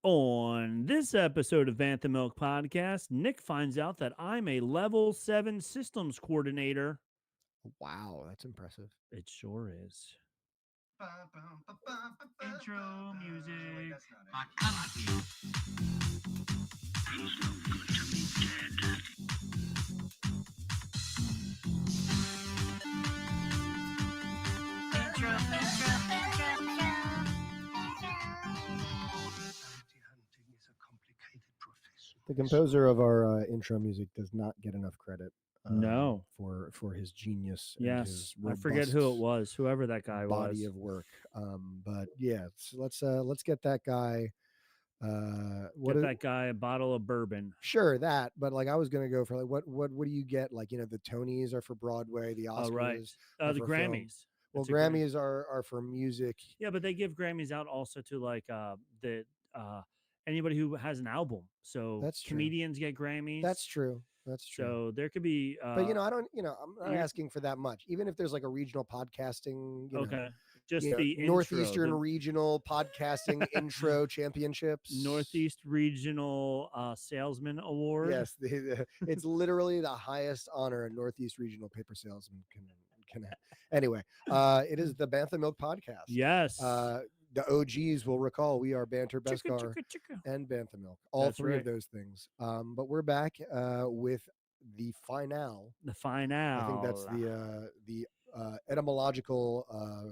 On this episode of Bantha Milk Podcast, Nick finds out that I'm a level 7 systems coordinator. Wow, that's impressive. It sure is. Intro music. The composer of our intro music does not get enough credit No. for his genius and Yes. his I forget who it robust was, whoever that guy body was. of work. But yeah, let's get that guy. Get that guy a bottle of bourbon. Sure, that. But like, I was gonna go for like, what do you get? Like, the Tonys are for Broadway, the Oh, right. Oscars are The for film. Grammys. Well, It's a Grammy. Grammys are for music. Yeah, but they give Grammys out also to like the anybody who has an album. So That's true. comedians get Grammys. That's true. That's true. So there could be But I don't. I'm not asking for that much. Even if there's like a regional podcasting, okay. Just the Northeastern intro, Regional Podcasting Intro Championships, Northeast Regional Salesman Award. Yes, it's literally the highest honor a Northeast Regional paper salesman can have. Anyway, it is the Bantha Milk Podcast. Yes. The OGs will recall we are Banter Beskar and Bantha Milk, all That's three right. of those things. But we're back with the finale. The finale. I think that's the etymological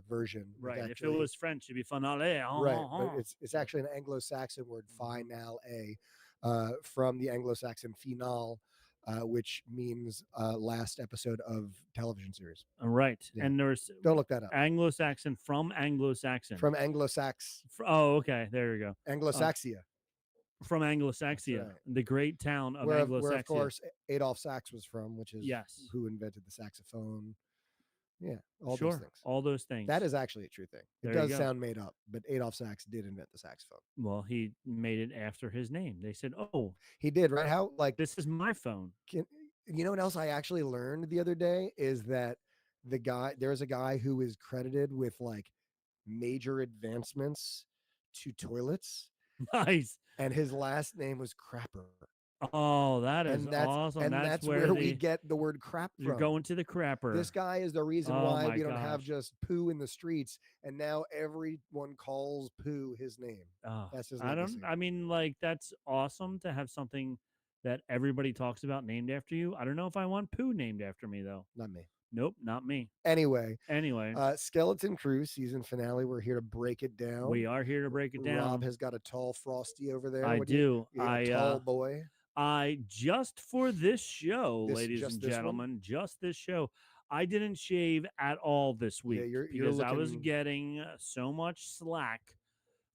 version. Right. Actually, if it was French, it'd be finale. Right, but it's actually an Anglo-Saxon word, finale, from the Anglo-Saxon finale, which means last episode of television series. Right. Yeah. And there's Don't look that up. Anglo-Saxon from Anglo-Saxon. From Anglo-Sax. Oh, okay. There you go. Anglo-Saxia. From Anglo-Saxia, right. the great town of where Anglo-Saxia. of course Adolf Sax was from, which is Yes. who invented the saxophone. Yeah, all sure. those things. All those things. That is actually a true thing. It There does sound made up, but Adolf Sax did invent the saxophone. Well, he made it after his name. They said, "Oh, he did." Right? How this is my phone. You know what else I actually learned the other day is that there's a guy who is credited with like major advancements to toilets. Nice. And his last name was Crapper. Oh, that is awesome. And that's where we get the word crap from. You're going to the crapper. This guy is the reason why we don't have just poo in the streets, and now everyone calls poo his name. Oh, that's his legacy. I mean, like, that's awesome to have something that everybody talks about named after you. I don't know if I want poo named after me, though. Not me. Nope, not me. Anyway, Skeleton Crew season finale. We're here to break it down. We are here to break it down. Rob has got a tall Frosty over there. I do. A tall boy. I just for this show, ladies and gentlemen, just this show, I didn't shave at all this week because I was getting so much slack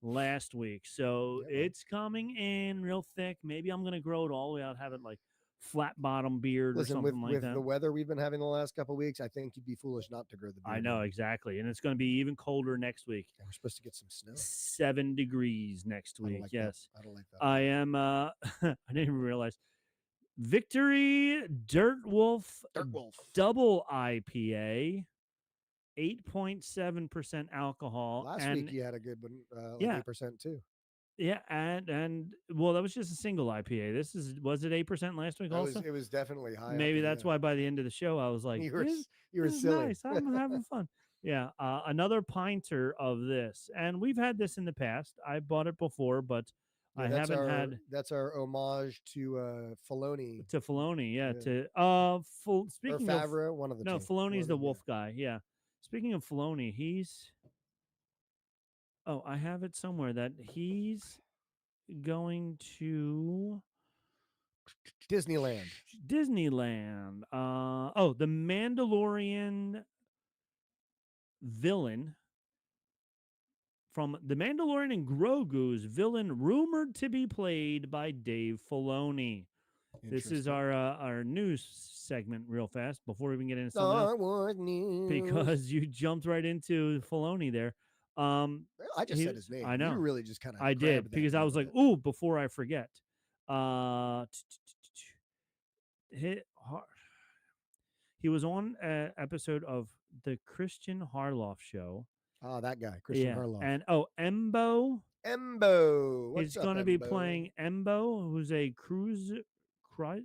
last week. So it's coming in real thick. Maybe I'm gonna grow it all the way out, have it like flat bottom beard or something like that. With the weather we've been having the last couple of weeks, I think you'd be foolish not to grow the beard. I know, exactly. And it's going to be even colder next week. We're supposed to get some snow. 7 degrees next week. Yes. I don't like that. I am I didn't even realize. Victory Dirt Wolf Double IPA. 8.7% alcohol. Last week you had a good one, 8% too. Yeah, and well, that was just a single IPA. Was it 8% last week? Also, it was definitely high. Maybe that's why by the end of the show I was like, you were this silly. Nice. I'm having fun. Yeah, another pinter of this, and we've had this in the past. I bought it before, but I haven't had. That's our homage to Filoni. To Filoni, yeah. Speaking of Favreau, one of the two. Filoni's the wolf guy. Yeah. Speaking of Filoni, he's. Oh, I have it somewhere that he's going to Disneyland. The Mandalorian villain from The Mandalorian and Grogu's villain, rumored to be played by Dave Filoni. This is our news segment real fast before we even get into Star Wars news. Because you jumped right into Filoni there. I just said his name. I know. You really just kind of. I did because I was like, "Ooh!" Before I forget. He was on an episode of the Christian Harloff show. Oh, that guy, Christian Harloff. And Embo Embo. What's He's up, going to be Embo? playing Embo, who's a Kyuzo. Kyuzo.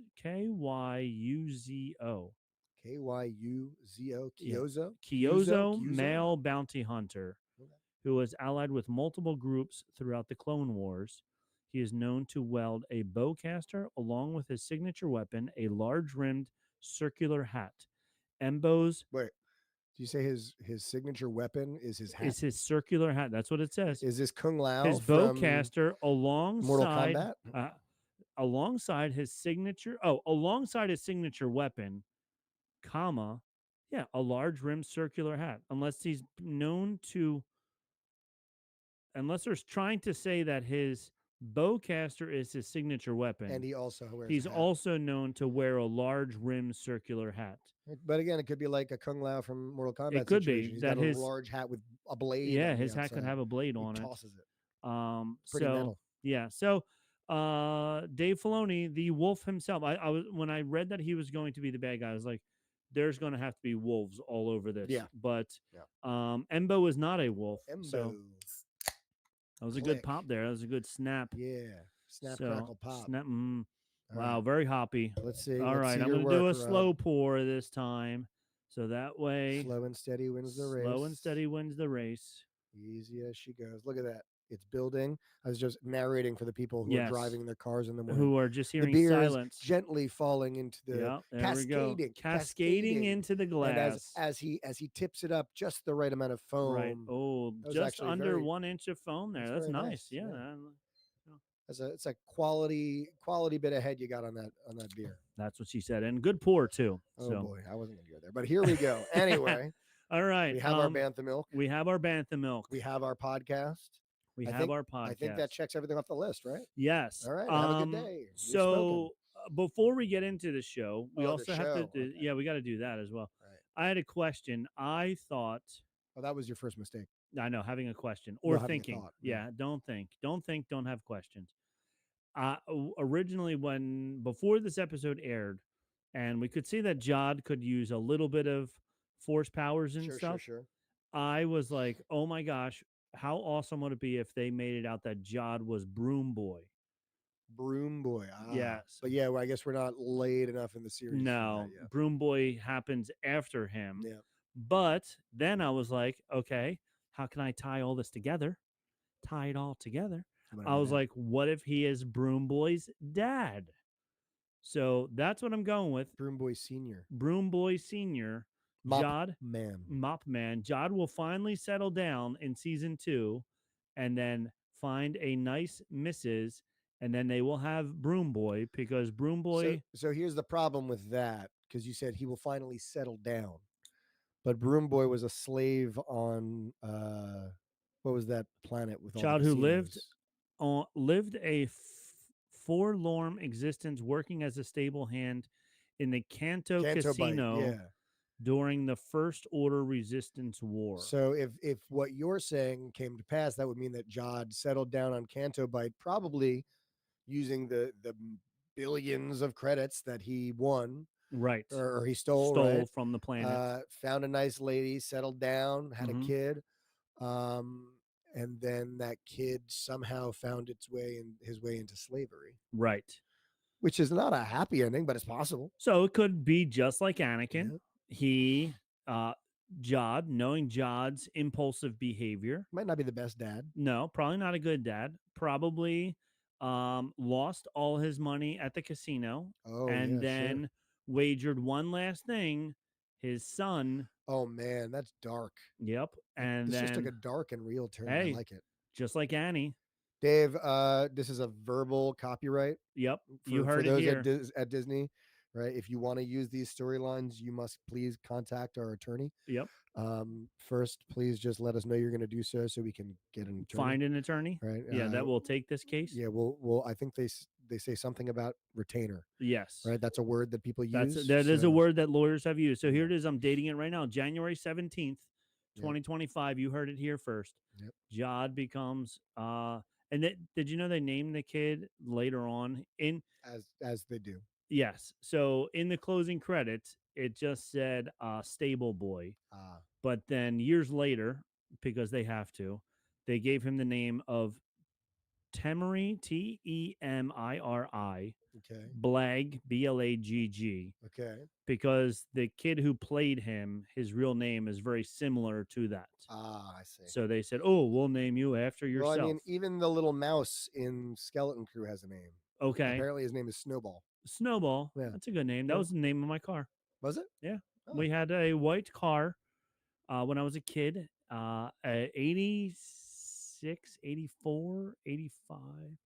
Yeah. Kyozo? Kyozo, male bounty hunter, Okay. who was allied with multiple groups throughout the Clone Wars. He is known to wield a bowcaster along with his signature weapon, a large rimmed circular hat. Embo's Wait, do you say his signature weapon is his hat? is his circular hat. That's what it says. Is this Kung Lao His from bowcaster Mortal alongside Kombat? alongside his signature weapon, comma, yeah, a large rimmed circular hat. Unless they're trying to say that his bowcaster is his signature weapon. And he also wears He's a hat. also known to wear a large rimmed circular hat. But again, it could be like a Kung Lao from Mortal Kombat It could situation. be He's that got a his large hat with a blade. Yeah, his hat could have a blade he on it. Tosses it. Pretty metal. Yeah. So Dave Filoni, the wolf himself, I was when I read that he was going to be the bad guy, I was like, there's going to have to be wolves all over this. Yeah. But yeah. Embo is not a wolf. Embo. So that was a good pop there. That was a good snap. Yeah. Snap, crackle, pop. Snap. Wow, right. Very hoppy. Let's see. All right, I'm going to do a slow pour this time. So that way, slow and steady wins the race. Slow and steady wins the race. Easy as she goes. Look at that. It's building. I was just narrating for the people who are driving their cars in the morning. Who are just hearing the beer silence. Is gently falling into the cascading into the glass. And as he tips it up, just the right amount of foam. Right. Oh, just under 1 inch of foam there. That's nice. Yeah. It's a quality bit of head you got on that beer. That's what she said. And good pour too. Oh boy, I wasn't gonna go there. But here we go. Anyway. All right. We have our Bantha milk. We have our Bantha milk. We have our podcast. We have our podcast. I think that checks everything off the list, right? Yes. All right. Have a good day. So before we get into the show, we also have to. Okay. Yeah, we got to do that as well. Right. I had a question. I thought. Oh, that was your first mistake. I know, having a question or thinking. Yeah, don't think. Don't think. Don't have questions. Originally, before this episode aired, and we could see that Jod could use a little bit of force powers and stuff. Sure. I was like, oh my gosh, how awesome would it be if they made it out that Jod was Broom Boy? Broom Boy. Yes. But yeah, well, I guess we're not late enough in the series. No, Broom Boy happens after him. Yeah. But then I was like, okay, how can I tie all this together? Tie it all together. I was like, what if he is Broom Boy's dad? So that's what I'm going with. Broom Boy Senior. Broom Boy Senior. Mop Man. Jod will finally settle down in season 2 and then find a nice missus, and then they will have Broom Boy because Broom Boy. So here's the problem with that, because you said he will finally settle down. But Broom Boy was a slave on what was that planet with child who lived a forlorn existence working as a stable hand in the Canto Casino during the First Order Resistance War. So if what you're saying came to pass, that would mean that Jod settled down on Canto Bight, probably using the billions of credits that he won. Right. Or he stole right? From the planet. Found a nice lady, settled down, had a kid. And then that kid somehow found his way into slavery. Right. Which is not a happy ending, but it's possible. So it could be just like Anakin. Yeah. He, Jod, knowing Jod's impulsive behavior. Might not be the best dad. No, probably not a good dad. Probably lost all his money at the casino. Oh, and then wagered one last thing. His son. Oh, man, that's dark. Yep. And this then just took a dark and real turn. Hey, I like it. Just like Annie. Dave, this is a verbal copyright. Yep. You heard it here. At Disney, right? If you want to use these storylines, you must please contact our attorney. Yep. First, please just let us know you're going to do so we can get an attorney. Find an attorney. Right. Yeah, that will take this case. Yeah, we'll I think they say something about retainer. Yes. Right. That's a word that people use. That is a word that lawyers have used. So here it is. I'm dating it right now. January 17th, 2025. You heard it here first. Yep. Jod becomes and did you know they named the kid later on as they do? Yes. So in the closing credits, it just said stable boy. But then years later, because they have to, they gave him the name of Temiri, Temiri, Okay. Blag, Blagg, Okay. because the kid who played him, his real name is very similar to that. Ah, I see. So they said, "Oh, we'll name you after Well, I yourself." mean, even the little mouse in Skeleton Crew has a name. Okay. Apparently, his name is Snowball. Snowball. Yeah. That's a good name. That Yeah. was the name of my car. Was it? Yeah. Oh. We had a white car when I was a kid, 86, 84, 85.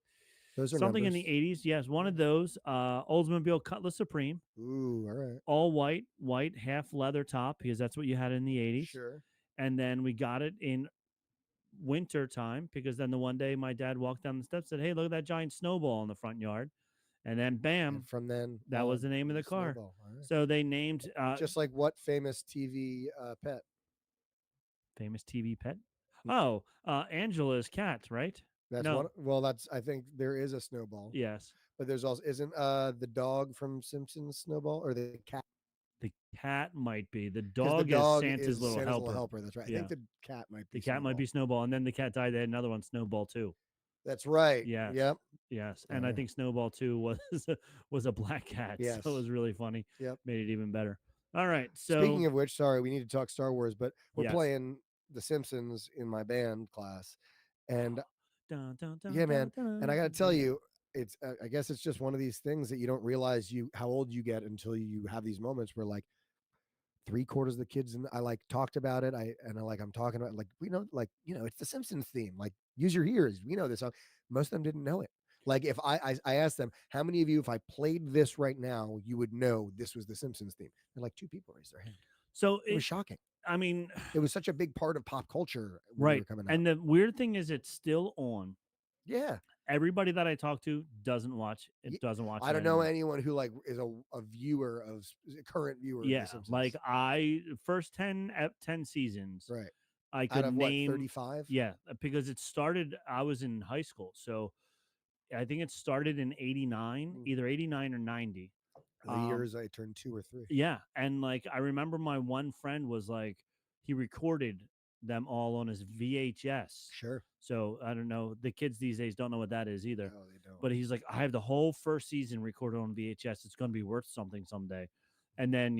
Those are Something in numbers. the 80s. Yes, one of those. Oldsmobile Cutlass Supreme. Ooh, all right. All white, half leather top, because that's what you had in the 80s. Sure. And then we got it in winter time, because then the one day my dad walked down the steps and said, "Hey, look at that giant snowball in the front yard." And then bam, And from then that was the name of the car. Snowball. All right. So they named Just like what famous TV pet? famous TV pet. Oh, Angela's cat, right? That's No. one. Well, that's. I think there is a Snowball. Yes. But there's also isn't the dog from Simpsons Snowball or the cat? The cat might be. The Because the dog is dog Santa's is little Santa's helper. little helper. That's right. Yeah. I think the cat might be. The cat might be Snowball, and then the cat died. They had another one, Snowball 2. That's right. Yes. Yep. Yes. And I think Snowball 2 was a black cat. Yes. So it was really funny. Yep. Made it even better. All right. So speaking of which, sorry, we need to talk Star Wars, but we're Yes. playing The Simpsons in my band class, and Dun, dun, dun, yeah, man. dun, And I got to dun. tell you, it's I guess it's just one of these things that you don't realize how old you get until you have these moments where like 3/4 of the kids and I like talked about it. I'm talking about like we know it's the Simpsons theme. Like use your ears. We know this song. Most of them didn't know it. Like if I asked them, how many of you, if I played this right now, you would know this was the Simpsons theme? And like 2 people raised their hand. So It was shocking. I mean, It was such a big part of pop culture when we right. were coming out. And the weird thing is, it's still on. Yeah. Everybody that I talk to doesn't watch it. Ye- Doesn't watch. I it don't know anymore. anyone who like is a viewer of a current viewer of Yeah, The Simpsons. like first 10 seasons. Right. I could Out of name what, 35? Yeah, because it started. I was in high school, so I think it started in '89, either '89 or '90. The years I turned 2 or 3. Yeah, and like I remember my one friend was like, he recorded them all on his VHS. Sure. So I don't know. The kids these days don't know what that is either. No, they don't. But he's like, I have the whole first season recorded on VHS. It's going to be worth something someday. And then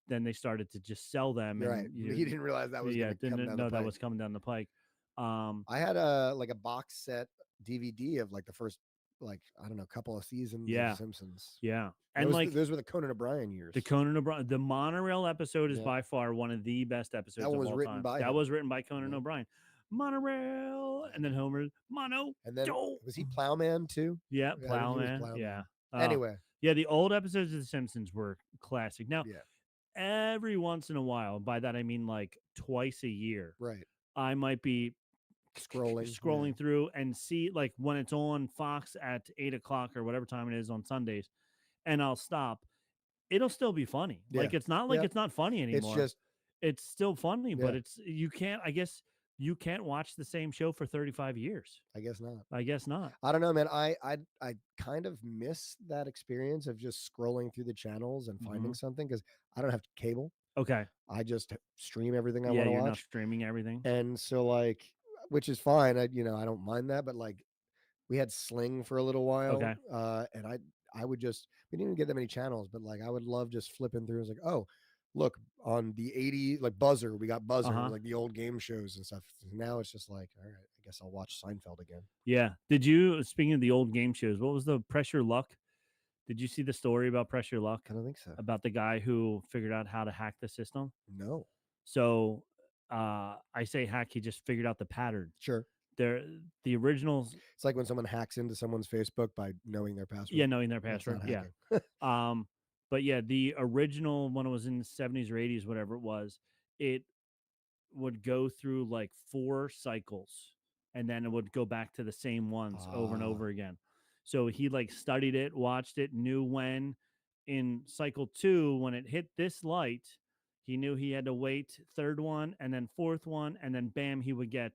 then they started to just sell them. You're and, right. He didn't realize that was yeah, come didn't down know the that pike. was coming down the pike. I had a box set DVD of like the first I don't know couple of seasons Yeah. of Simpsons. Yeah, and those were the Conan O'Brien years. The Conan O'Brien, the monorail episode is by far one of the best episodes That one of was all written time. by That him. was written by Conan O'Brien. Monorail, and then Homer, mono. And then was he Plowman too? Yeah, I think he was Plowman. Plowman. Yeah. Anyway, yeah, the old episodes of The Simpsons were classic. Now, yeah, every once in a while, by that I mean like twice a year, right. I might be Scrolling through and see like when it's on Fox at 8 o'clock or whatever time it is on Sundays, and I'll stop. It'll still be funny. Yeah. Like it's not like it's not funny anymore. It's just it's still funny, but Yeah. you can't. I guess you can't watch the same show for 35 years. I guess not. I guess not. I don't know, man. I kind of miss that experience of just scrolling through the channels and finding something because I don't have cable. Okay. I just stream everything I Yeah, want to you're watch. not streaming everything. And so which is fine. I don't mind that, but like we had Sling for a little while. Okay. And I would just we didn't even get that many channels, but like I would love just flipping through. It's like, oh, look, on the 80 like Buzzer, we got Buzzer, like the old game shows and stuff. Now it's just like, all right, I guess I'll watch Seinfeld again. Yeah. Did you, speaking of the old game shows, what was the Pressure Luck? Did you see the story about Pressure Luck? I don't think so. About the guy who figured out how to hack the system? No. So I say hack, he just figured out the pattern. Sure. The originals. It's like when someone hacks into someone's Facebook by knowing their password. Yeah, knowing their password. Yeah. But yeah, the original, when it was in the 70s or 80s, whatever it was, it would go through like 4 cycles and then it would go back to the same ones over and over again. So he like studied it, watched it, knew when in cycle 2, when it hit this light, he knew he had to wait, 3rd one, and then 4th one, and then bam, he would get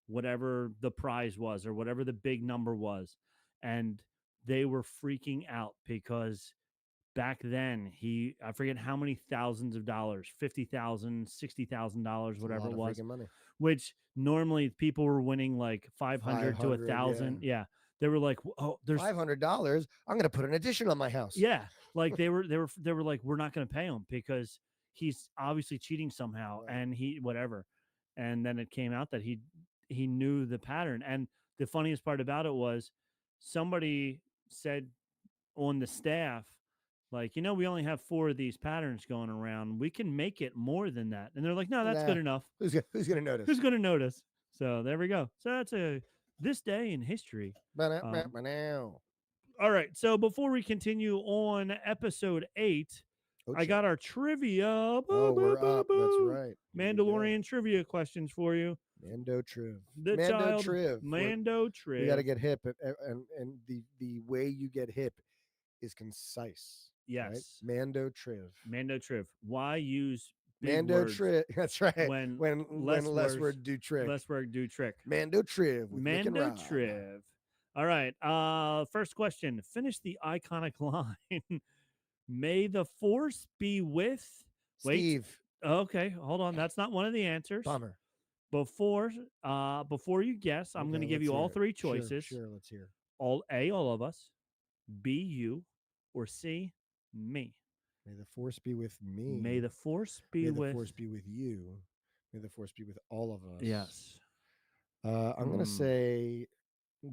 whatever the prize was or whatever the big number was. And they were freaking out because back then, I forget how many thousands of dollars, $50,000, $60,000, whatever it was, money. Which normally people were winning like 500 to 1,000. Yeah. They were like, oh, there's $500. I'm going to put an addition on my house. Yeah. Like they were like, we're not going to pay him because he's obviously cheating somehow, and whatever. And then it came out that he knew the pattern. And the funniest part about it was somebody said on the staff, like, we only have 4 of these patterns going around. We can make it more than that. And they're like, no, that's good enough. Who's going to notice? Who's going to notice? So there we go. So that's this day in history. All right. So before we continue on episode 8, I got our trivia. We're up. That's right. Mandalorian trivia questions for you. Mando Triv. Mando Triv. We got to get hip, and the way you get hip is concise. Yes. Right? Mando Triv. Why use big Mando words? Triv? That's right. When less word do trick. Less word do trick. Mando Triv. With Mando Triv. All right. First question. Finish the iconic line. May the Force be with Steve. Okay, hold on. That's not one of the answers. Bummer. Before you guess, I'm going to give you all 3 choices. Sure, let's hear. All of us, B, you, or C, me. May the Force be with me. May the Force be with... May the Force be with you. May the Force be with all of us. Yes. I'm going to say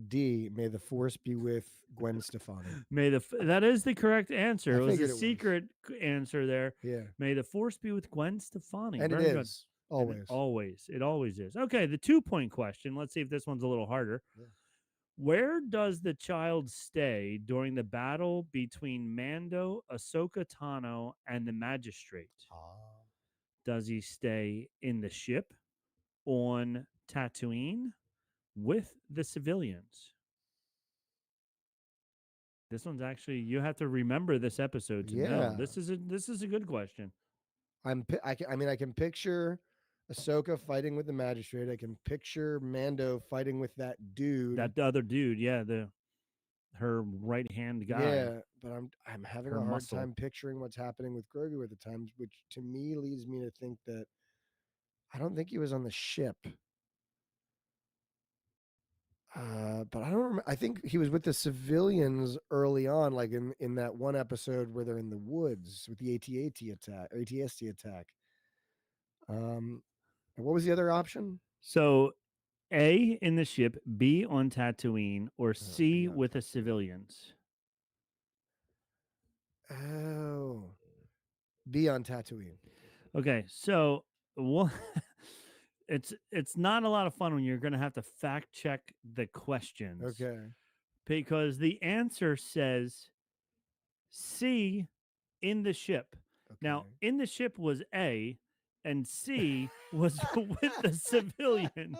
D. May the Force be with Gwen Stefani. That is the correct answer. It was a secret answer there. Yeah. May the Force be with Gwen Stefani. And Very it good. is. Always. It always is. Okay, the 2-point question. Let's see if this one's a little harder. Yeah. Where does the child stay during the battle between Mando, Ahsoka Tano, and the Magistrate? Does he stay in the ship, on Tatooine, with the civilians? This one's actually, you have to remember this episode to know. This is a good question. I can picture Ahsoka fighting with the Magistrate. I can picture Mando fighting with that dude. That other dude, yeah, her right hand guy. Yeah, but I'm having a hard time picturing what's happening with Grogu at the times, which to me leads me to think that I don't think he was on the ship. But I don't remember. I think he was with the civilians early on, like in that one episode where they're in the woods with the AT-AT attack or AT-ST attack. What was the other option? So, A, in the ship, B, on Tatooine, or C, with the civilians? Oh, B, on Tatooine. Okay, so it's not a lot of fun when you're going to have to fact check the questions. Okay. Because the answer says C, in the ship. Okay. Now, in the ship was A, and C was with the civilians.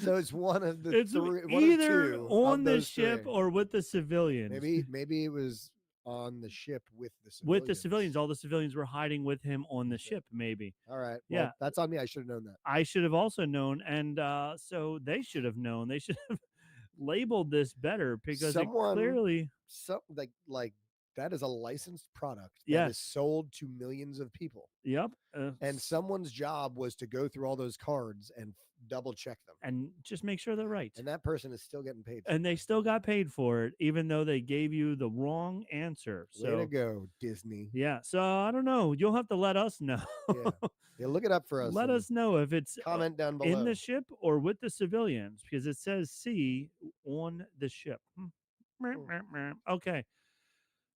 So it's one of the three. Either on the ship or with the civilians. Maybe it was on the ship with the civilians. With the civilians. All the civilians were hiding with him on the ship, maybe. All right. Well, yeah. That's on me. I should have known that. I should have also known. And so they should have known. They should have labeled this better because it clearly... like that is a licensed product that is sold to millions of people. Yep. And someone's job was to go through all those cards and double check them. And just make sure they're right. And that person is still getting paid. And they still got paid for it, even though they gave you the wrong answer. Way to go, Disney. Yeah. So I don't know. You'll have to let us know. Yeah, look it up for us. Let us know if it's comment down below. In the ship or with the civilians, because it says C on the ship. Okay.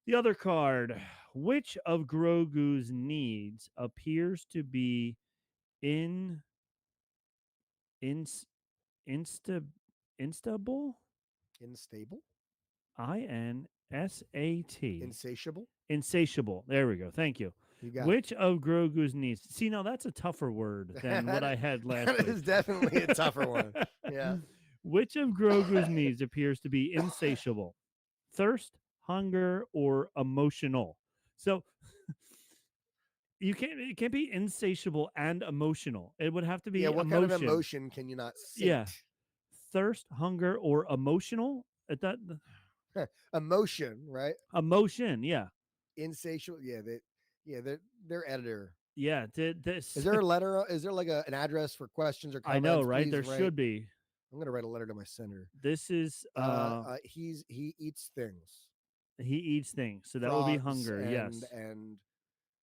The other card. Which of Grogu's needs appears to be instable? Unstable? INSAT. Insatiable? There we go. Thank you. Which of Grogu's needs? See, now that's a tougher word than what I had last week. That is definitely a tougher one. Yeah. Which of Grogu's needs appears to be insatiable? Thirst, hunger, or emotional? So it can't be insatiable and emotional. It would have to be what emotion. Kind of emotion can you not sate? Yeah. Thirst, hunger, or emotional? Emotion, right? Emotion, yeah. Insatiable, yeah, their editor. Yeah, this. Is there a letter? Is there like an address for questions or I know, comments? right? Please There write. should be. I'm gonna write a letter to my senator. This is He eats things, he eats things, so that would be frogs, hunger. Yes, and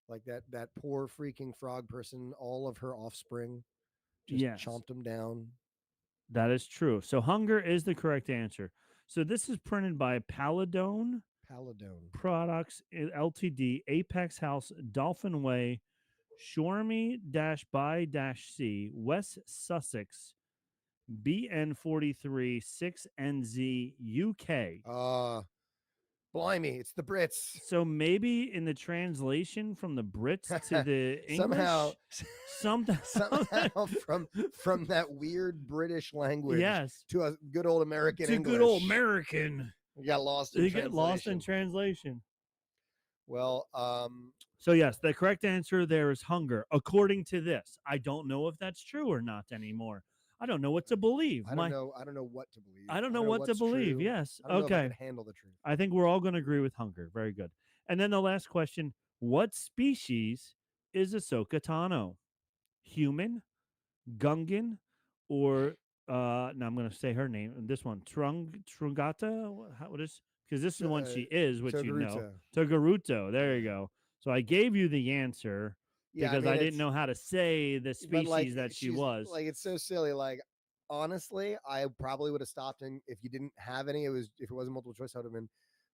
like that poor freaking frog person. All of her offspring just yes, chomped him down. that is true. So hunger is the correct answer. So this is printed by Paladone Paladone. Products Ltd, Apex House, Dolphin Way, Shormy-by-C, West Sussex, BN43 6NZ, UK. Blimey, it's the Brits. So maybe in the translation from the Brits to the English, somehow from that weird British language, yes, to a good old American to English. good old American. You got lost. They get lost in translation. Well, so yes, the correct answer there is hunger, according to this. I don't know if that's true or not anymore. I don't know what to believe. I don't know what to believe. I don't know what to believe. True. Yes. I don't know if I Okay. can handle the truth. I think we're all going to agree with hunger. Very good. And then the last question: what species is Ahsoka Tano? Human, Gungan, or now I'm going to say her name. This one, Trungata. What is? Because this is the one she is, which you know. Togaruto. There you go. So I gave you the answer because I didn't know how to say the species that she was. Like, it's so silly. Like, honestly, I probably would have stopped in if you didn't have any. If it wasn't multiple choice, I would have been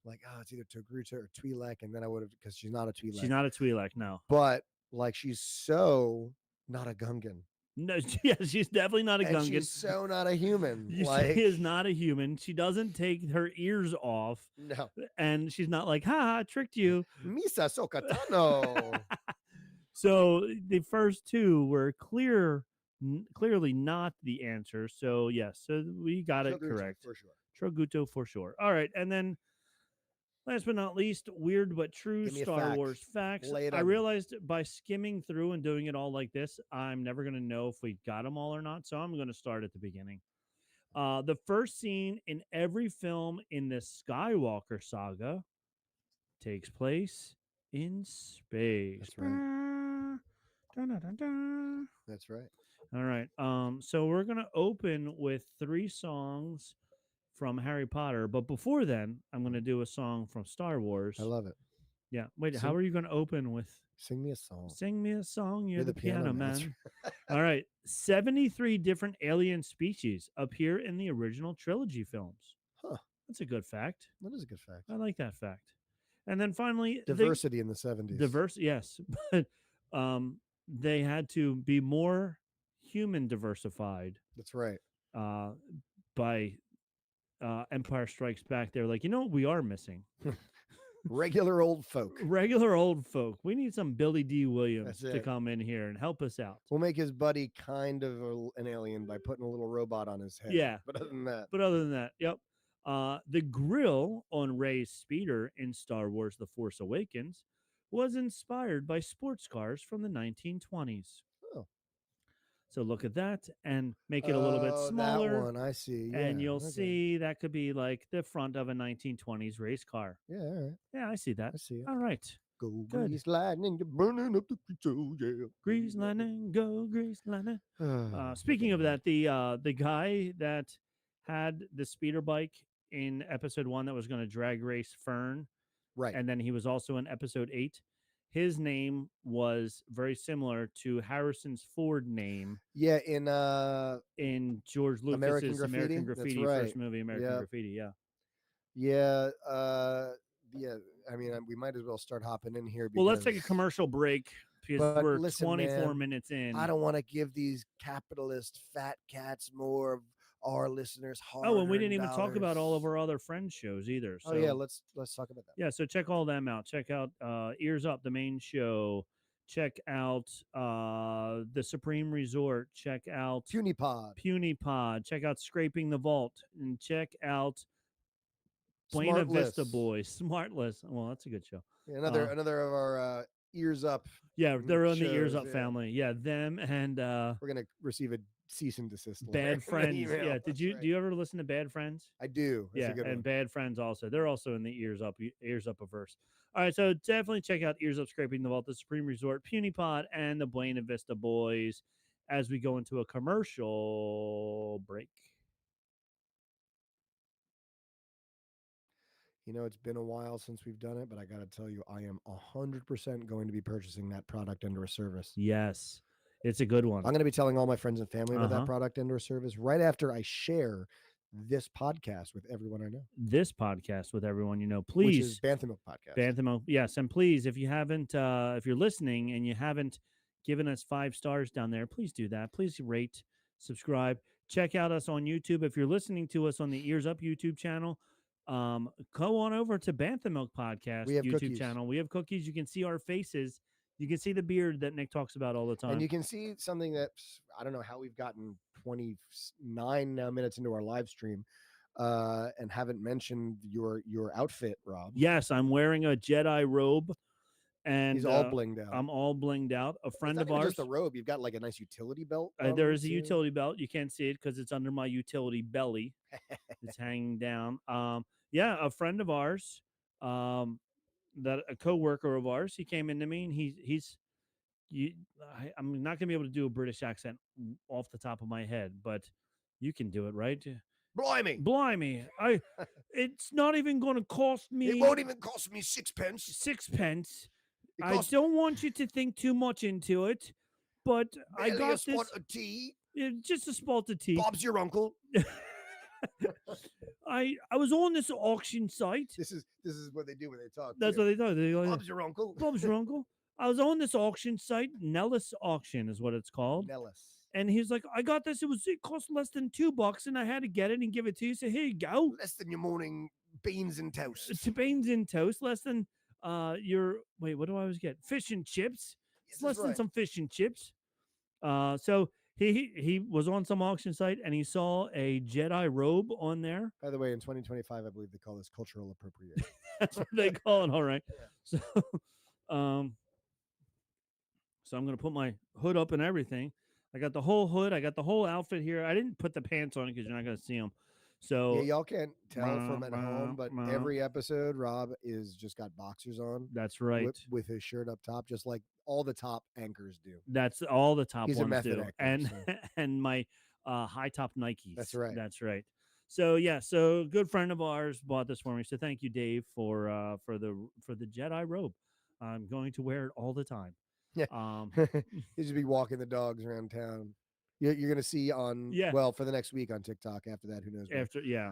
like, oh, it's either Togaruto or Twi'lek, and then I would have, because she's not a Twi'lek. She's not a Twi'lek, no. But like, she's so not a Gungan. No, yeah, she's definitely not a Gungan. She's so not a human. She is not a human. She doesn't take her ears off. No. And she's not like, ha, I tricked you. Misa Sokatano. So the first two were clearly not the answer. So yes, so we got it correct. For sure. Troguto for sure. All right, and then last but not least, weird but true Star Wars facts. I realized by skimming through and doing it all like this, I'm never going to know if we got them all or not. So I'm going to start at the beginning. The first scene in every film in the Skywalker saga takes place in space. That's right. That's right. All right. So we're going to open with 3 songs from Harry Potter, but before then, I'm going to do a song from Star Wars. I love it. Yeah. Wait, how are you going to open with? Sing me a song. Sing me a song. You're the piano man. All right. 73 different alien species appear in the original trilogy films. Huh. That's a good fact. That is a good fact. I like that fact. And then finally, diversity in the 70s. Yes. But they had to be more human diversified. That's right. By Empire Strikes Back, they're like, you know what we are missing? Regular old folk. Regular old folk. We need some Billy D. Williams to come in here and help us out. We'll make his buddy kind of an alien by putting a little robot on his head. Yeah. But other than that, yep. The grill on Rey's speeder in Star Wars The Force Awakens was inspired by sports cars from the 1920s. Oh. So look at that and make it a little bit smaller. That one, I see. Yeah, and you'll see that could be like the front of a 1920s race car. Yeah, all right. Yeah, I see that. I see it. All right. Go grease lightning, you're burning up the creature, yeah. Grease lightning, go grease lightning. Speaking of that, the guy that had the speeder bike in episode 1 that was going to drag race Fern, right? And then he was also in episode 8. His name was very similar to Harrison's Ford name. Yeah, in George Lucas's American Graffiti, right. First movie, American Graffiti. Yeah. Yeah. Yeah. I mean, we might as well start hopping in here. Well, let's take a commercial break because we're 24 minutes in. I don't want to give these capitalist fat cats more of our listeners' hard. Oh, and we didn't even talk about all of our other friend shows either. So. Oh yeah, let's talk about that. Yeah, so check all them out. Check out Ears Up, the main show. Check out the Supreme Resort. Check out Puny Pod. Check out Scraping the Vault, and check out Buena Vista Boys. Smartless. Well, that's a good show. Yeah, another of our Ears Up. Yeah, they're on the Ears Up family. Yeah, them and we're gonna receive a cease and desist Bad Friends. email. Yeah. Did you right. do you ever listen to Bad Friends? I do. That's Yeah, a good and one. Bad Friends also. They're also in the Ears Up averse. All right, so definitely check out Ears Up Scraping the Vault, the Supreme Resort, Puny Pod, and the Buena Vista Boys as we go into a commercial break. You know, it's been a while since we've done it, but I got to tell you, I am 100% going to be purchasing that product and or service. Yes, it's a good one. I'm going to be telling all my friends and family about that Uh-huh. product and or service right after I share this podcast with everyone I know. This podcast with everyone you know, Which is please. Bantha Milk Podcast. Bantha Milk, yes, and please, if you haven't, if you're listening and you haven't given us 5 stars down there, please do that. Please rate, subscribe, check out us on YouTube. If you're listening to us on the Ears Up YouTube channel, go on over to Bantha Milk Podcast We have YouTube cookies. channel. We have cookies. You can see our faces. You can see the beard that Nick talks about all the time. And you can see something that I don't know how we've gotten 29 now minutes into our live stream and haven't mentioned your outfit, Rob. Yes, I'm wearing a Jedi robe. And he's all blinged out. I'm all blinged out. A friend of ours. Just a robe. You've got like a nice utility belt. There is a utility belt. You can't see it because it's under my utility belly. It's hanging down. Yeah, a friend of ours, that a coworker of ours, he came into me and I'm not gonna be able to do a British accent off the top of my head, but you can do it, right? Blimey! It's not even going to cost me. It won't even cost me 6 pence. 6 pence. I don't want you to think too much into it, but I got a spot of tea. Just a spot of tea. Bob's your uncle. I was on this auction site. This is what they do when they talk. That's what they do. Bob's your uncle. Bob's your uncle. I was on this auction site. Nellis Auction is what it's called. Nellis. And he's like, I got this. It cost less than $2, and I had to get it and give it to you. So here you go. Less than your morning beans and toast. Beans and toast. Less than your what do I always get? Fish and chips. It's less than some fish and chips. So he was on some auction site and he saw a Jedi robe on there. By the way, in 2025, I believe they call this cultural appropriation. That's what they call it. All right. Yeah. So I'm going to put my hood up and everything. I got the whole hood. I got the whole outfit here. I didn't put the pants on it because you're not going to see them. So yeah, y'all can't tell from at home, but every episode, Rob is just got boxers on. That's right. With his shirt up top, just like all the top anchors do. That's all the top He's ones a method do. actor, and so. and my high top Nikes. That's right. That's right. So yeah, so a good friend of ours bought this for me. So thank you, Dave, for the Jedi robe. I'm going to wear it all the time. Yeah. You just be walking the dogs around town. You're going to see on for the next week on TikTok. After that, who knows?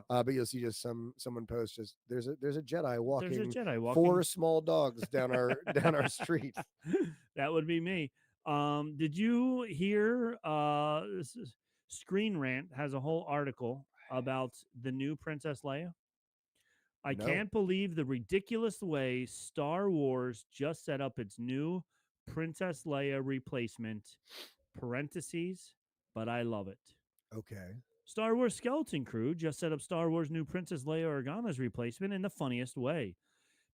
But you'll see just someone post just there's a Jedi walking. There's a Jedi walking 4 small dogs down our street. That would be me. Did you hear? Screen Rant has a whole article about the new Princess Leia. I can't believe the ridiculous way Star Wars just set up its new Princess Leia replacement. Parentheses. But I love it. Okay. Star Wars Skeleton Crew just set up Star Wars' new Princess Leia Organa's replacement in the funniest way.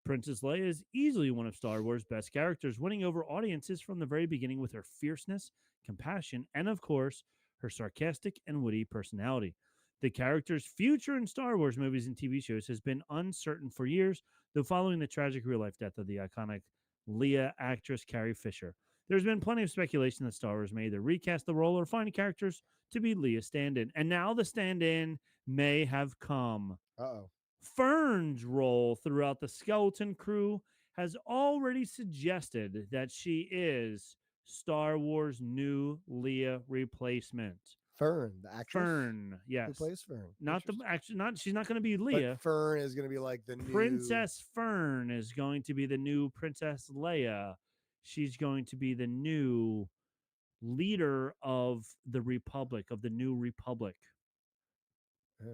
Princess Leia is easily one of Star Wars' best characters, winning over audiences from the very beginning with her fierceness, compassion, and, of course, her sarcastic and witty personality. The character's future in Star Wars movies and TV shows has been uncertain for years, though following the tragic real-life death of the iconic Leia actress Carrie Fisher. There's been plenty of speculation that Star Wars may either recast the role or find characters to be Leia's stand-in. And now the stand-in may have come. Uh-oh. Fern's role throughout the Skeleton Crew has already suggested that she is Star Wars' new Leia replacement. Fern, the actress. Fern, yes. Who plays Fern? She's not going to be Leia. But Fern is going to be like the new Princess Fern is going to be the new Princess Leia. She's going to be the new leader of the Republic, of the New Republic.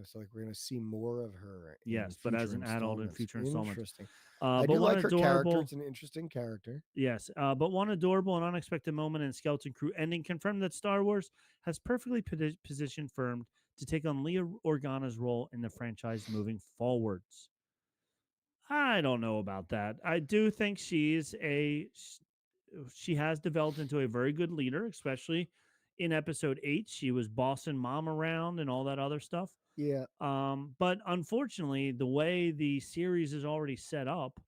So like we're going to see more of her. Yes, but as an adult in future installments. Interesting. I do like her character. It's an interesting character. Yes, but one adorable and unexpected moment in Skeleton Crew ending confirmed that Star Wars has perfectly positioned Fern to take on Leia Organa's role in the franchise moving forwards. I don't know about that. I do think she has developed into a very good leader, especially in episode 8 she was bossing mom around and all that other stuff. Yeah. But unfortunately, the way the series is already set up,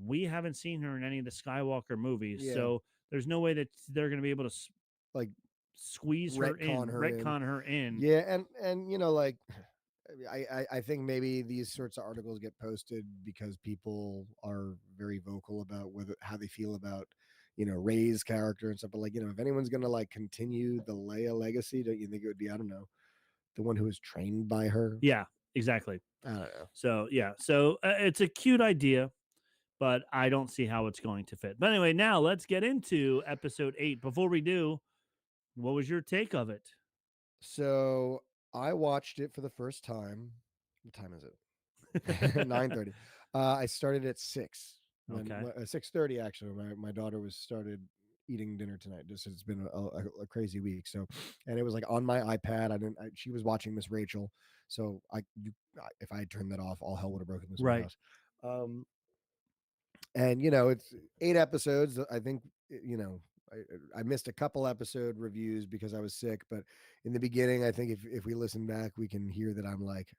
we haven't seen her in any of the Skywalker movies. Yeah. So there's no way that they're going to be able to like squeeze her in, retcon her in. Yeah, and like I think maybe these sorts of articles get posted because people are very vocal about how they feel about Rey's character and stuff. But like if anyone's gonna like continue the Leia legacy, don't you think it would be, I don't know, the one who was trained by her? Yeah, exactly. I don't know. So yeah, so it's a cute idea, but I don't see how it's going to fit. But anyway, now let's get into episode 8. Before we do, what was your take of it? So I watched it for the first time. What time is it? 9:30. I started at 6. Okay. 6:30 actually. My daughter was started eating dinner tonight. Just it's been a crazy week. So, and it was like on my iPad. She was watching Miss Rachel. So if I had turned that off, all hell would have broken loose in my house. And it's 8 episodes. I think I missed a couple episode reviews because I was sick, but in the beginning, I think if we listen back, we can hear that I'm like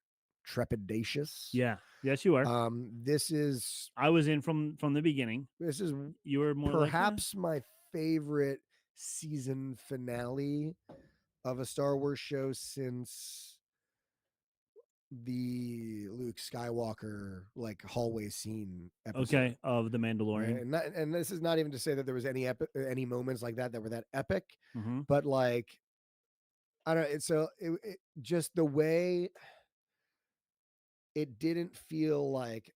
trepidatious. Yeah. Yes, you are. This is I was in from the beginning. This is you were more perhaps my favorite season finale of a Star Wars show since the Luke Skywalker like hallway scene episode. Okay, of The Mandalorian. Right? And this is not even to say that there was any moments like that were that epic, mm-hmm. but like I don't know. So it just the way it didn't feel like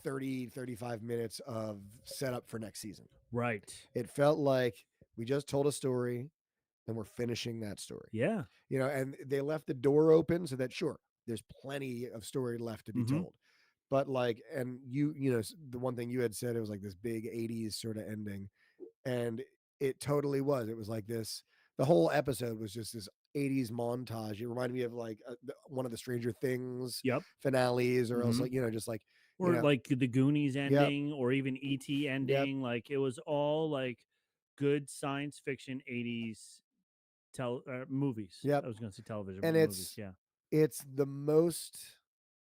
35 minutes of setup for next season. Right. It felt like we just told a story and we're finishing that story. Yeah. And they left the door open so that sure, there's plenty of story left to be mm-hmm. told. But like, and the one thing you had said, it was like this big 80s sort of ending. And it totally was. It was like this, the whole episode was just this 80s montage. It reminded me of like one of the Stranger Things finales, or mm-hmm. else like, just like, or like the Goonies ending, or even E.T. ending. Yep. Like it was all like good science fiction 80s movies. Yep. I was going to say television, and but movies. Yeah. It's the most,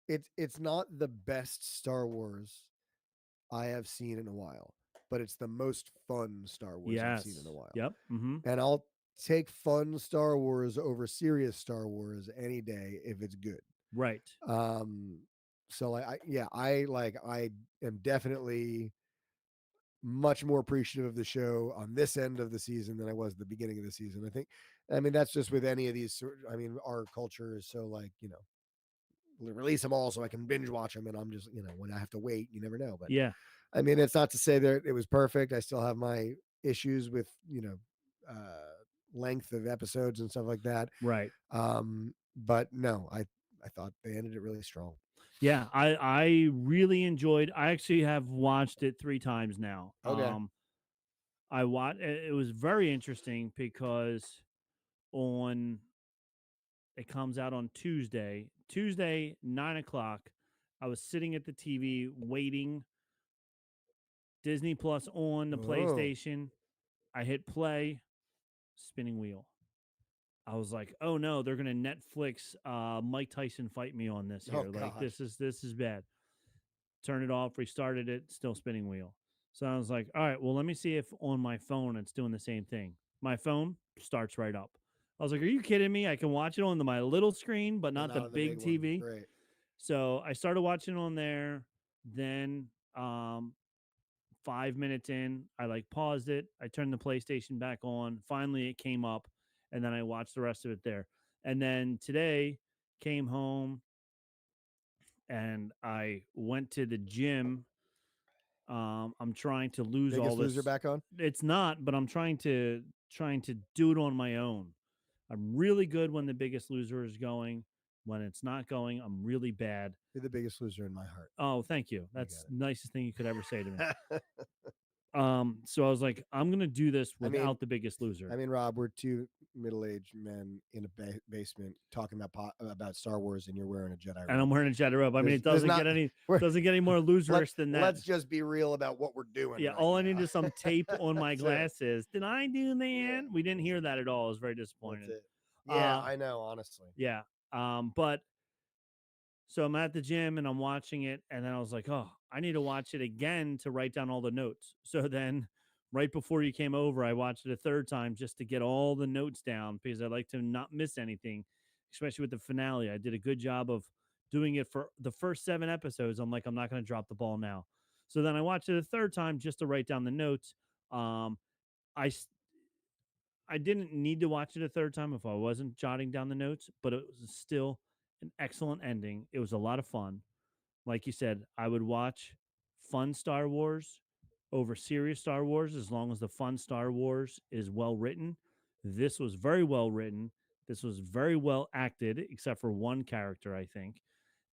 it's not the best Star Wars I have seen in a while, but it's the most fun Star Wars I've seen in a while. Yep. Mm-hmm. And I'll take fun Star Wars over serious Star Wars any day if it's good. Right. So I am definitely much more appreciative of the show on this end of the season than I was at the beginning of the season. I mean, that's just with any of these. I mean, our culture is so like, release them all so I can binge watch them. And I'm just, when I have to wait, you never know. But yeah, I mean, it's not to say that it was perfect. I still have my issues with, length of episodes and stuff like that. Right. But no, I thought they ended it really strong. Yeah, I really enjoyed. I actually have watched it 3 times now. Okay. I watched. It was very interesting because it comes out on Tuesday. Tuesday, 9:00. I was sitting at the TV waiting. Disney Plus on the PlayStation. I hit play, spinning wheel. I was like, oh no, they're gonna Netflix Mike Tyson fight me on this here. Like this is bad. Turn it off, restarted it, still spinning wheel. So I was like, all right, well, let me see if on my phone it's doing the same thing. My phone starts right up. I was like, are you kidding me? I can watch it on my little screen, but not the big TV. Right. So I started watching on there. Then 5 minutes in, I like paused it. I turned the PlayStation back on. Finally, it came up, and then I watched the rest of it there. And then today, came home, and I went to the gym. I'm trying to lose Biggest all this. Loser back on? It's not, but I'm trying to do it on my own. I'm really good when the Biggest Loser is going. When it's not going, I'm really bad. You're the biggest loser in my heart. Oh, thank you. That's the nicest thing you could ever say to me. So I was like, I'm gonna do this without the Biggest Loser. I mean, Rob, we're two middle-aged men in a basement talking about Star Wars, and you're wearing a Jedi robe. And I'm wearing a Jedi robe. I mean, it doesn't get any more loserish than that. Let's just be real about what we're doing. Yeah, right all now. I need is some tape on my glasses. Did I do that? Yeah. We didn't hear that at all. I was very disappointed. That's it. Yeah, I know, honestly. Yeah. But so I'm at the gym and I'm watching it, and then I was like, oh, I need to watch it again to write down all the notes. So then right before you came over, I watched it a third time just to get all the notes down because I like to not miss anything, especially with the finale. I did a good job of doing it for the first 7 episodes. I'm like, I'm not going to drop the ball now. So then I watched it a third time just to write down the notes. I didn't need to watch it a third time if I wasn't jotting down the notes, but it was still an excellent ending. It was a lot of fun. Like you said, I would watch fun Star Wars over serious Star Wars as long as the fun Star Wars is well written. This was very well written. This was very well acted, except for one character, I think.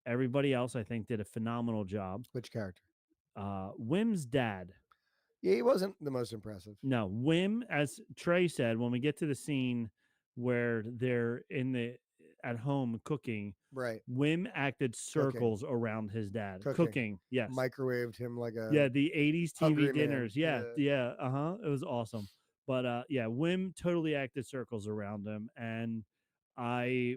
Everybody else, I think, did a phenomenal job. Which character? Wim's dad. Yeah, he wasn't the most impressive. No, Wim, as Trey said, when we get to the scene where they're at home cooking, right? Wim acted circles around his dad. Cooking, yes. Microwaved him like a the 80s TV dinners. Man. Yeah. It was awesome. But Wim totally acted circles around him, and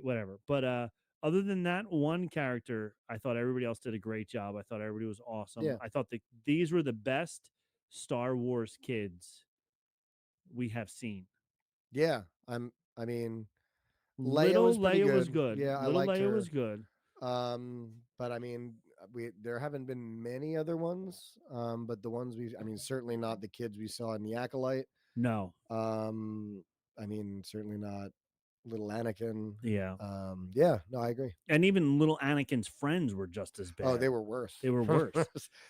whatever. But other than that one character, I thought everybody else did a great job. I thought everybody was awesome. Yeah. I thought these were the best Star Wars kids we have seen. Yeah, I mean, Little Leia was good. Yeah, Little Leia was good. But I mean, there haven't been many other ones. But the ones certainly not the kids we saw in the Acolyte. No. I mean, certainly not little Anakin. Yeah. No, I agree. And even little Anakin's friends were just as bad. Oh, they were worse. They were worse.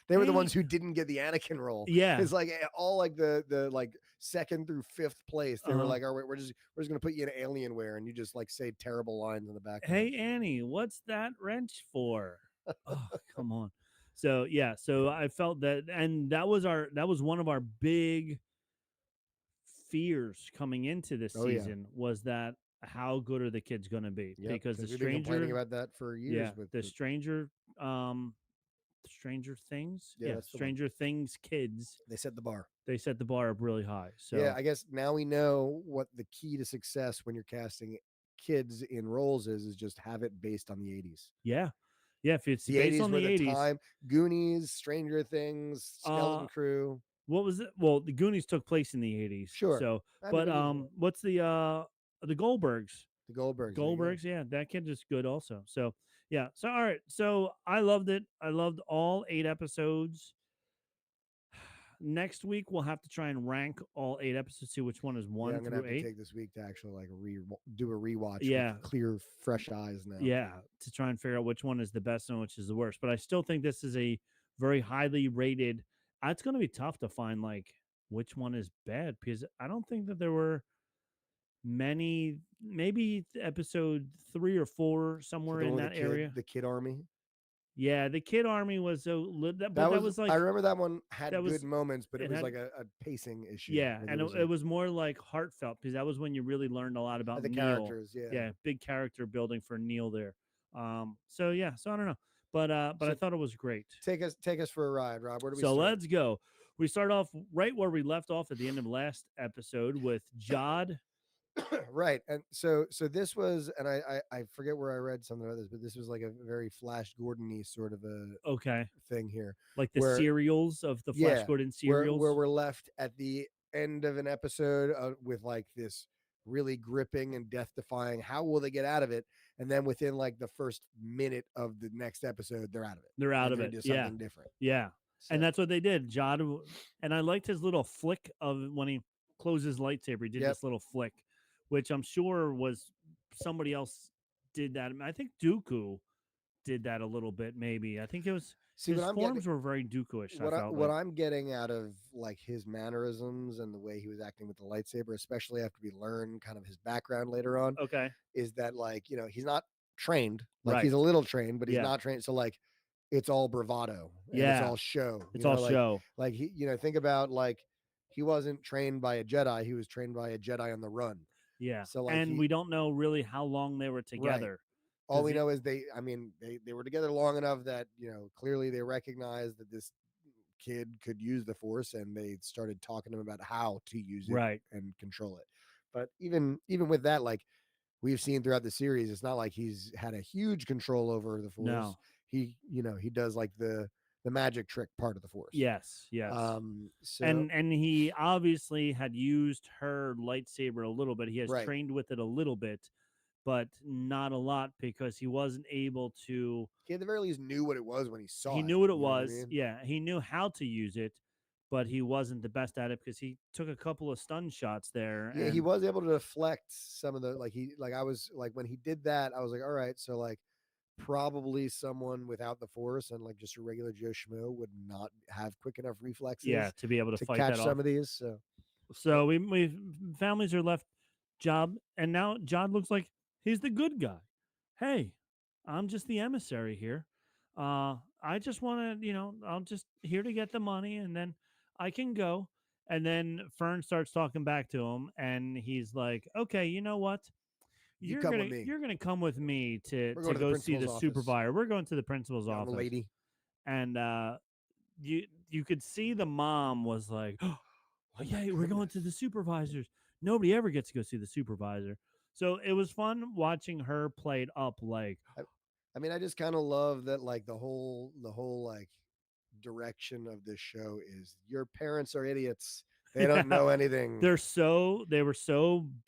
They were the ones who didn't get the Anakin role. Yeah. It's like all like the like 2nd through 5th place. They were like, all right, we're just gonna put you in Alienware, and you just like say terrible lines in the back. Hey Annie, what's that wrench for? Oh, come on. So yeah, so I felt that, and that was one of our big fears coming into this season was that how good are the kids going to be? Yep, because the we've been complaining about that for years. Yeah, with the Stranger Things. Yeah, Stranger Things kids. They set the bar. They set the bar up really high. So yeah, I guess now we know what the key to success when you're casting kids in roles is just have it based on the 80s. Yeah. Yeah, if it's the based 80s on the 80s. Time, Goonies, Stranger Things, Skeleton Crew. What was it? Well, the Goonies took place in the 80s. Sure. So, what's the Goldbergs? The Goldbergs. Goldbergs, yeah, that kid is good also. So, yeah. So, all right. So, I loved it. I loved all 8 episodes. Next week, we'll have to try and rank all 8 episodes, see which one is 1 through 8. I'm going to have to take this week to actually like do a rewatch with clear, fresh eyes now. Yeah, to try and figure out which one is the best and which is the worst. But I still think this is a very highly rated. It's going to be tough to find like which one is bad because I don't think that there were many, maybe episode 3 or 4 somewhere in that area. The Kid Army. Yeah, the Kid Army was that was like, I remember that one had good moments, but it was like a pacing issue. Yeah, and it was more like heartfelt because that was when you really learned a lot about the Neil. Characters. Yeah, big character building for Neil there. So I don't know, but I thought it was great. Take us for a ride, Rob. Where do we start? So let's go. We start off right where we left off at the end of last episode with Jod. Right. And so this was, and I forget where I read something about this, but this was like a very Flash Gordon-y sort of a thing here. Like the serials of the Flash Gordon serials. Where we're left at the end of an episode with like this really gripping and death-defying, how will they get out of it? And then within like the first minute of the next episode, they're out of it. They're out of it. Do something different. Yeah. So. And that's what they did. Jod, and I liked his little flick of when he closed his lightsaber, he did this little flick, which I'm sure was somebody else did that. I think Dooku did that a little bit, maybe. I think it was his forms were very Dooku-ish. What I'm getting out of like his mannerisms and the way he was acting with the lightsaber, especially after we learn kind of his background later on, is that like, you know, he's not trained. Like he's a little trained, but he's not trained. So like it's all bravado. And it's all show. It's all show. Like he, think about like he wasn't trained by a Jedi. He was trained by a Jedi on the run. Yeah. So like And we don't know really how long they were right. together. All we know is they were together long enough that, clearly they recognized that this kid could use the Force, and they started talking to him about how to use it right. and control it. But even with that, like we've seen throughout the series, it's not like he's had a huge control over the Force. No. He does like the magic trick part of the Force. Yes, yes. So And he obviously had used her lightsaber a little bit. He has right. trained with it a little bit, but not a lot because he wasn't able to. He at the very least knew what it was when he saw He it. knew what it You know what I was. mean? Yeah, he knew how to use it, but he wasn't the best at it because he took a couple of stun shots there. Yeah, he And was able to deflect some of the I was like when he did that, I was like, all right, so like probably someone without the Force and like just a regular Joe Schmo would not have quick enough yeah, reflexes to be able to to fight catch that off. some of these. So So we families are left Job, and now Jod looks like he's the good guy. Hey, I'm just the emissary here. I just want to, I'm just here to get the money, and then I can go. And then Fern starts talking back to him, and he's like, "Okay, you know what? you come with me. You're gonna come with me We're to going to the go see principal's the office. supervisor. We're going to the principal's Young office." lady. And you could see the mom was like, "Oh My yeah, we're going to the goodness. supervisors. Nobody ever gets to go see the supervisor." So it was fun watching her play it up. Like, I, I mean, I just kind of love that like the whole like direction of this show is your parents are idiots. They don't yeah, know anything. they were so Yep.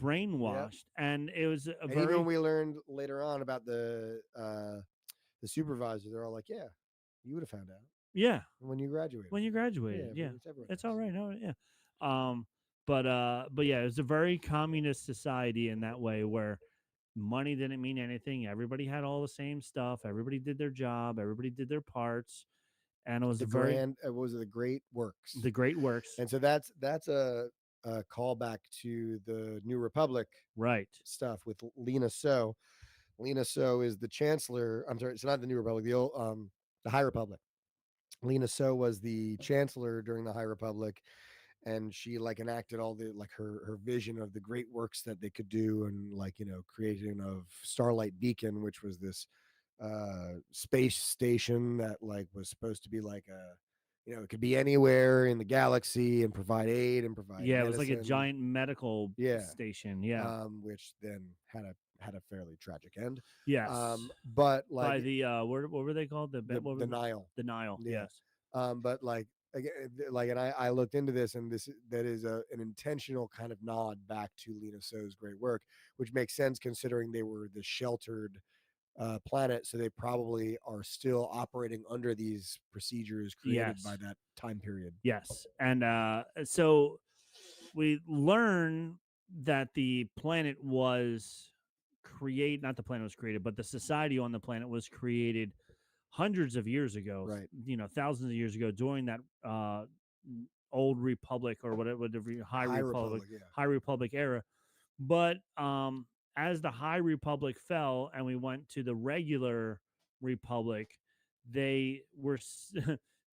brainwashed, and it was a And even when very we learned later on about the supervisor, they're all like, "Yeah, you would have found out yeah when you graduated." when you Yeah, graduated. Yeah, everyone it's knows. all right. No, yeah. Um, but yeah, it was a very communist society in that way where money didn't mean anything. Everybody had all the same stuff. Everybody did their job. Everybody did their parts, and it was very What was it, the Great Works? the great works. And so that's a callback to the New Republic Right. stuff with Lena So. Lena So is the Chancellor. I'm sorry, it's not the New Republic, the High Republic. Lena So was the Chancellor during the High Republic, and she like enacted all the like her vision of the great works that they could do, and like creating of Starlight Beacon, which was this space station that like was supposed to be like it could be anywhere in the galaxy and provide aid and provide Yeah, it was like a medicine. giant medical Yeah. station. Yeah. Which then had a fairly tragic end. Yes. But By like the what were they called? What the was Nile. the Nile? Yeah. Yes. But like again, like, and I looked into this, and that is an intentional kind of nod back to Lena So's great work, which makes sense considering they were the sheltered planet, so they probably are still operating under these procedures created by Yes. that time period. Yes. And so we learn that the planet was created, not the planet was created, but the society on the planet was created hundreds of years ago, Right. Thousands of years ago during that old republic or whatever high republic, Yeah. high republic era. But as the high republic fell and we went to the regular republic, they were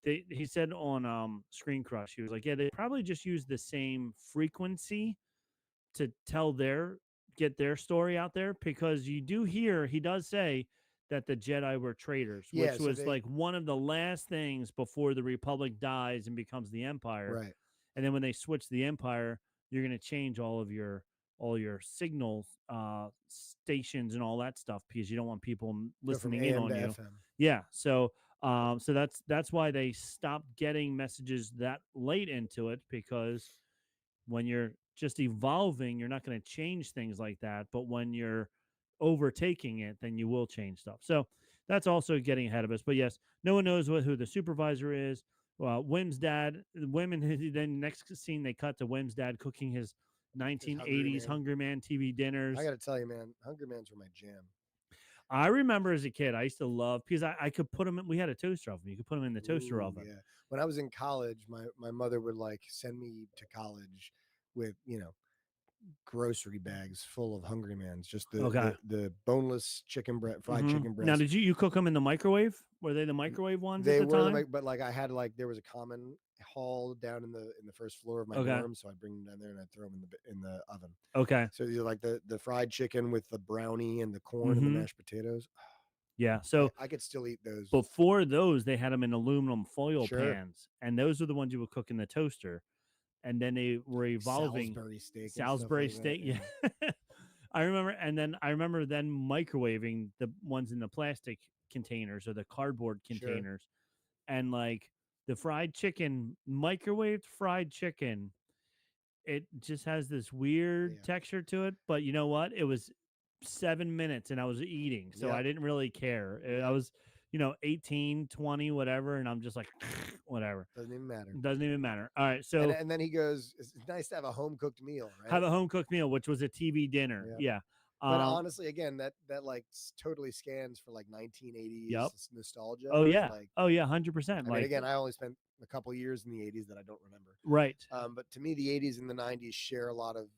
he said on Screen Crush, he was like, yeah, they probably just used the same frequency to get their story out there, because you do hear he does say that the Jedi were traitors, Yeah, which so was like one of the last things before the Republic dies and becomes the Empire. right. And then when they switch the Empire, you're going to change all your signal stations and all that stuff because you don't want people Go from listening in AM on to you. FM. Yeah, so that's why they stopped getting messages that late into it, because when you're just evolving, you're not going to change things like that. But when you're overtaking it, then you will change stuff. So that's also getting ahead of us. But yes, no one knows who the supervisor is. Wim's dad, Wim, then next scene they cut to Wim's dad cooking his 1980s Hungry Man TV dinners. I got to tell you, man, Hungry Man's were my jam. I remember as a kid, I used to love, because I could put them in, we had a toaster oven. You could put them in the toaster oven. Yeah. When I was in college, my mother would like send me to college with, grocery bags full of Hungry Man's, just Okay. the boneless chicken fried Mm-hmm. chicken Now, breast. did you cook them in the microwave? Were they the microwave ones at They the were time? but like I had there was a common hall down in the first floor of my Okay. dorm, so I'd bring them down there and I'd throw them in the oven. Okay. So these are like the fried chicken with the brownie and the corn and the Mm-hmm. mashed potatoes. Yeah. So I could still eat those. before those, they had them in aluminum foil Sure. pans, and those are the ones you would cook in the toaster. And then they were evolving. Salisbury steak. Salisbury And stuff like steak. that, Yeah. I remember, and then I remember then microwaving the ones in the plastic containers or the cardboard containers, sure. And like the fried chicken, microwaved fried chicken, it just has this weird texture to it. But you know what? It was 7 minutes and I was eating, so I didn't really care. I was, 18, 20, whatever, and I'm just like, whatever. Doesn't even matter. Doesn't even matter. All right, so and then he goes, "It's nice to have a home cooked meal, right? Have a home cooked meal, which was a TV dinner." Yep. Yeah. But honestly, again, that like totally scans for like 1980s yep. nostalgia. Oh yeah. Like, 100%. I mean, again, I only spent a couple years in the 80s that I don't remember. Right. But to me, the 80s and the 90s share a lot of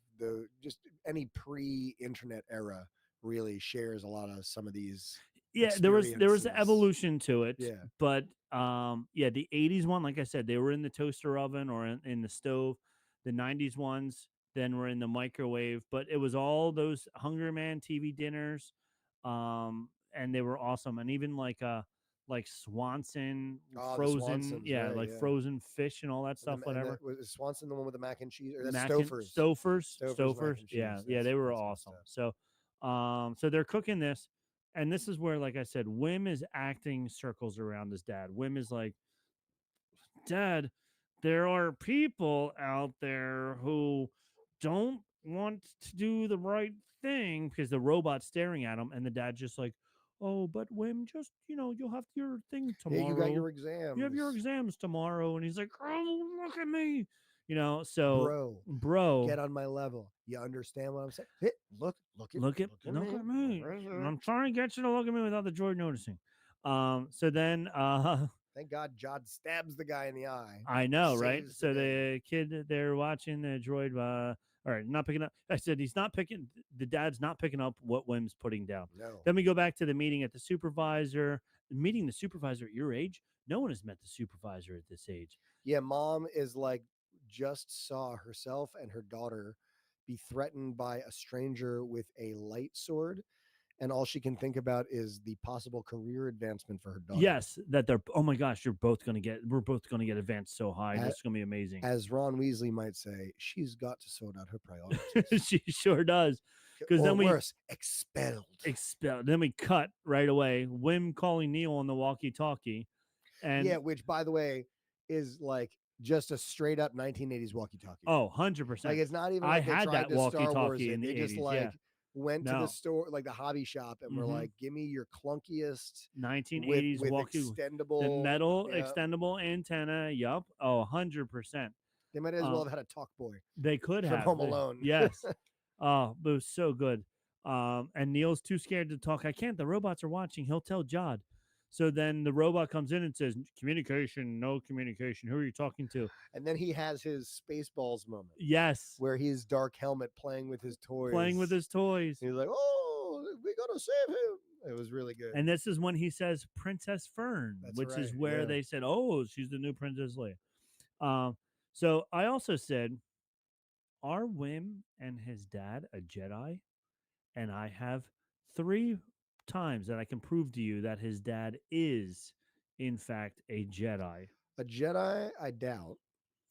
just any pre-internet era really shares a lot of some of these. Yeah, there was evolution to it. Yeah. But the 80s one, like I said, they were in the toaster oven or in the stove. The 90s ones then were in the microwave, but it was all those Hungry Man TV dinners. And they were awesome. And even like Swanson frozen, frozen fish and all that stuff, whatever. Was Swanson the one with the mac and cheese, or that's Stouffer's? Yeah, they were awesome. So they're cooking this, and this is where, like I said, Wim is acting circles around his dad. Wim is like, "Dad, there are people out there who don't want to do the right thing," because the robot's staring at him, and the dad's just like, "Oh, but Wim, just, you'll have your thing tomorrow. Yeah, you got your exams. You have your exams tomorrow." And he's like, "Oh, look at me." So bro, get on my level. You understand what I'm saying? Hey, look at me. I'm trying to get you to look at me without the droid noticing. So then thank God Jod stabs the guy in the eye. I know, right? So the kid, they're watching the droid all right, not picking up. I said he's not picking. The dad's not picking up what Wim's putting down. No. Then we go back to the meeting at the supervisor. Meeting the supervisor at your age? No one has met the supervisor at this age. Yeah, mom is like, just saw herself and her daughter be threatened by a stranger with a light sword, and all she can think about is the possible career advancement for her daughter. Yes, that they're, oh my gosh, we're both going to get advanced so high. This is going to be amazing. As Ron Weasley might say, she's got to sort out her priorities. She sure does. Because then expelled. Then we cut right away. Wim calling Neil on the walkie-talkie. And yeah, which, by the way, is like just a straight up 1980s walkie-talkie. Oh, 100%. Like, it's not even like I had that walkie-talkie in the 80s. They just like went to the store, like the hobby shop, and were like, "Give me your clunkiest 1980s with walkie, extendable, the metal extendable antenna." Yup. Oh, 100%. They might as well have had a talk boy. They could have. Home Alone. Yes. Oh, but it was so good. And Neil's too scared to talk. "I can't. The robots are watching. He'll tell Jod." So then the robot comes in and says, "Communication, no communication. Who are you talking to?" And then he has his Spaceballs moment. Yes. Where he's Dark Helmet playing with his toys. He's like, "Oh, we got to save him." It was really good. And this is when he says Princess Fern, which is where they said, "Oh, she's the new Princess Leia." So I also said, are Wim and his dad a Jedi? And I have 3 times that I can prove to you that his dad is, in fact, a Jedi. A Jedi, I doubt.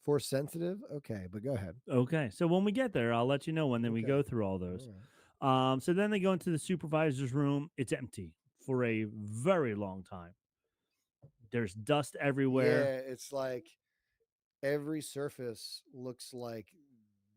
Force sensitive? Okay, but go ahead. Okay, so when we get there, I'll let you know when we go through all those. All right. So then they go into the supervisor's room. It's empty for a very long time. There's dust everywhere. Yeah, it's like every surface looks like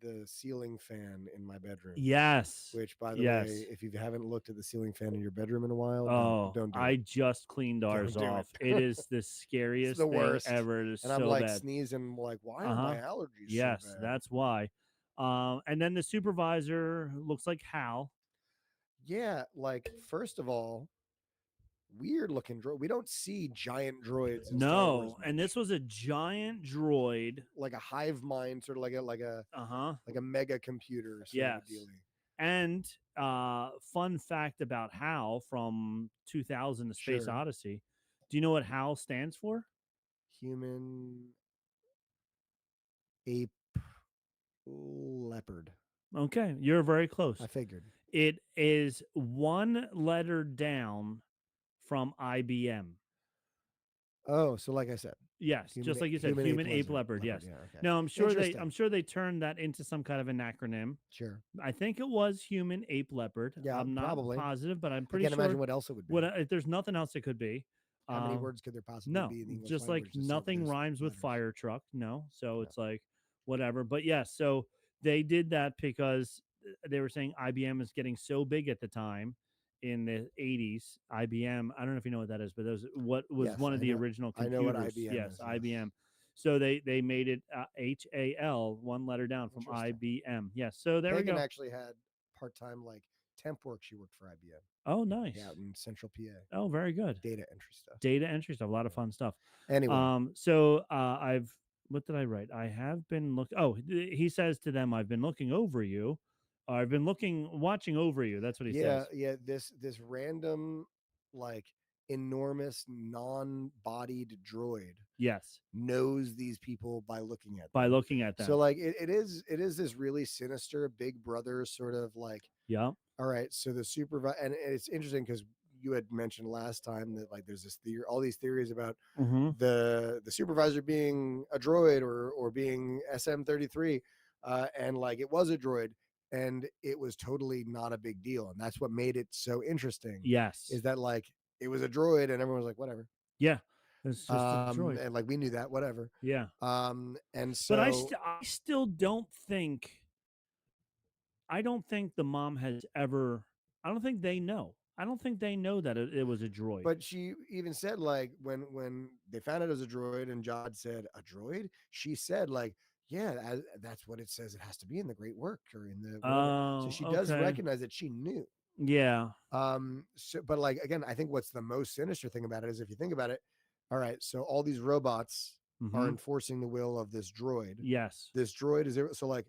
the ceiling fan in my bedroom. Yes. Which, by the way, if you haven't looked at the ceiling fan in your bedroom in a while, don't do it. I just cleaned ours off. It is the scariest thing ever. It is and I'm like sneezing, like, why are my allergies so bad? That's why. And then the supervisor looks like Hal. Yeah, like, first of all, weird looking droid. We don't see giant droids in Star Wars No, much. and this was a giant droid, like a hive mind, sort of uh-huh, like a mega computer sort of a yes. dealie. And fun fact about HAL from 2000: A Space Sure. Odyssey. Do you know what HAL stands for? Human ape leopard. Okay, you're very close. I figured. It is one letter down from IBM. Oh, so like I said, Yes, just like you said, human ape leopard. Yes. Yeah, okay. Now I'm sure they turned that into some kind of an acronym. Sure. I think it was human ape leopard. Yeah, I'm not probably. positive, but I'm I pretty can't sure. imagine what else it would be. If there's nothing else it could be. How many words could there possibly No, be in the English just like language? nothing rhymes with letters. fire truck. No, so No. it's like whatever. But yes, so they did that because they were saying IBM is getting so big at the time in the 80s. IBM, I don't know if you know what that is, but that was what was Yes, one of I the know. original I computers. know what IBM yes, is. IBM. So they made it HAL, one letter down from IBM. Yes, so there Megan we go. actually had part-time like temp work. She worked for IBM. Oh, nice. Yeah, out in Central PA. Oh, very good. Data entry stuff. Data entry stuff. A lot of fun stuff. Anyway. So I've what did I write? I have been looking. Oh, he says to them, "I've been looking over you. I've been watching over you." That's what he says. Yeah. This random, like enormous non-bodied droid. Yes. Knows these people by looking at them. By looking at them. So like it is this really sinister big brother sort of like. Yeah. All right. So the supervisor, and it's interesting because you had mentioned last time that like there's this theory, all these theories about the supervisor being a droid or being SM-33, and like it was a droid, and it was totally not a big deal, and that's what made it so interesting. Yes, is that like it was a droid, and everyone was like, whatever. Yeah, it's just a droid, and like we knew that, whatever. Yeah. And so, but I still don't think. I don't think the mom has ever. I don't think they know. I don't think they know that it was a droid. But she even said like when they found out it was a droid and Jod said a droid, she said like, yeah, that's what it says it has to be in the Great Work or in the whatever. So she does recognize that she knew. Yeah. So, but like again, I think what's the most sinister thing about it is if you think about it, all right, so all these robots are enforcing the will of this droid. Yes. This droid is so like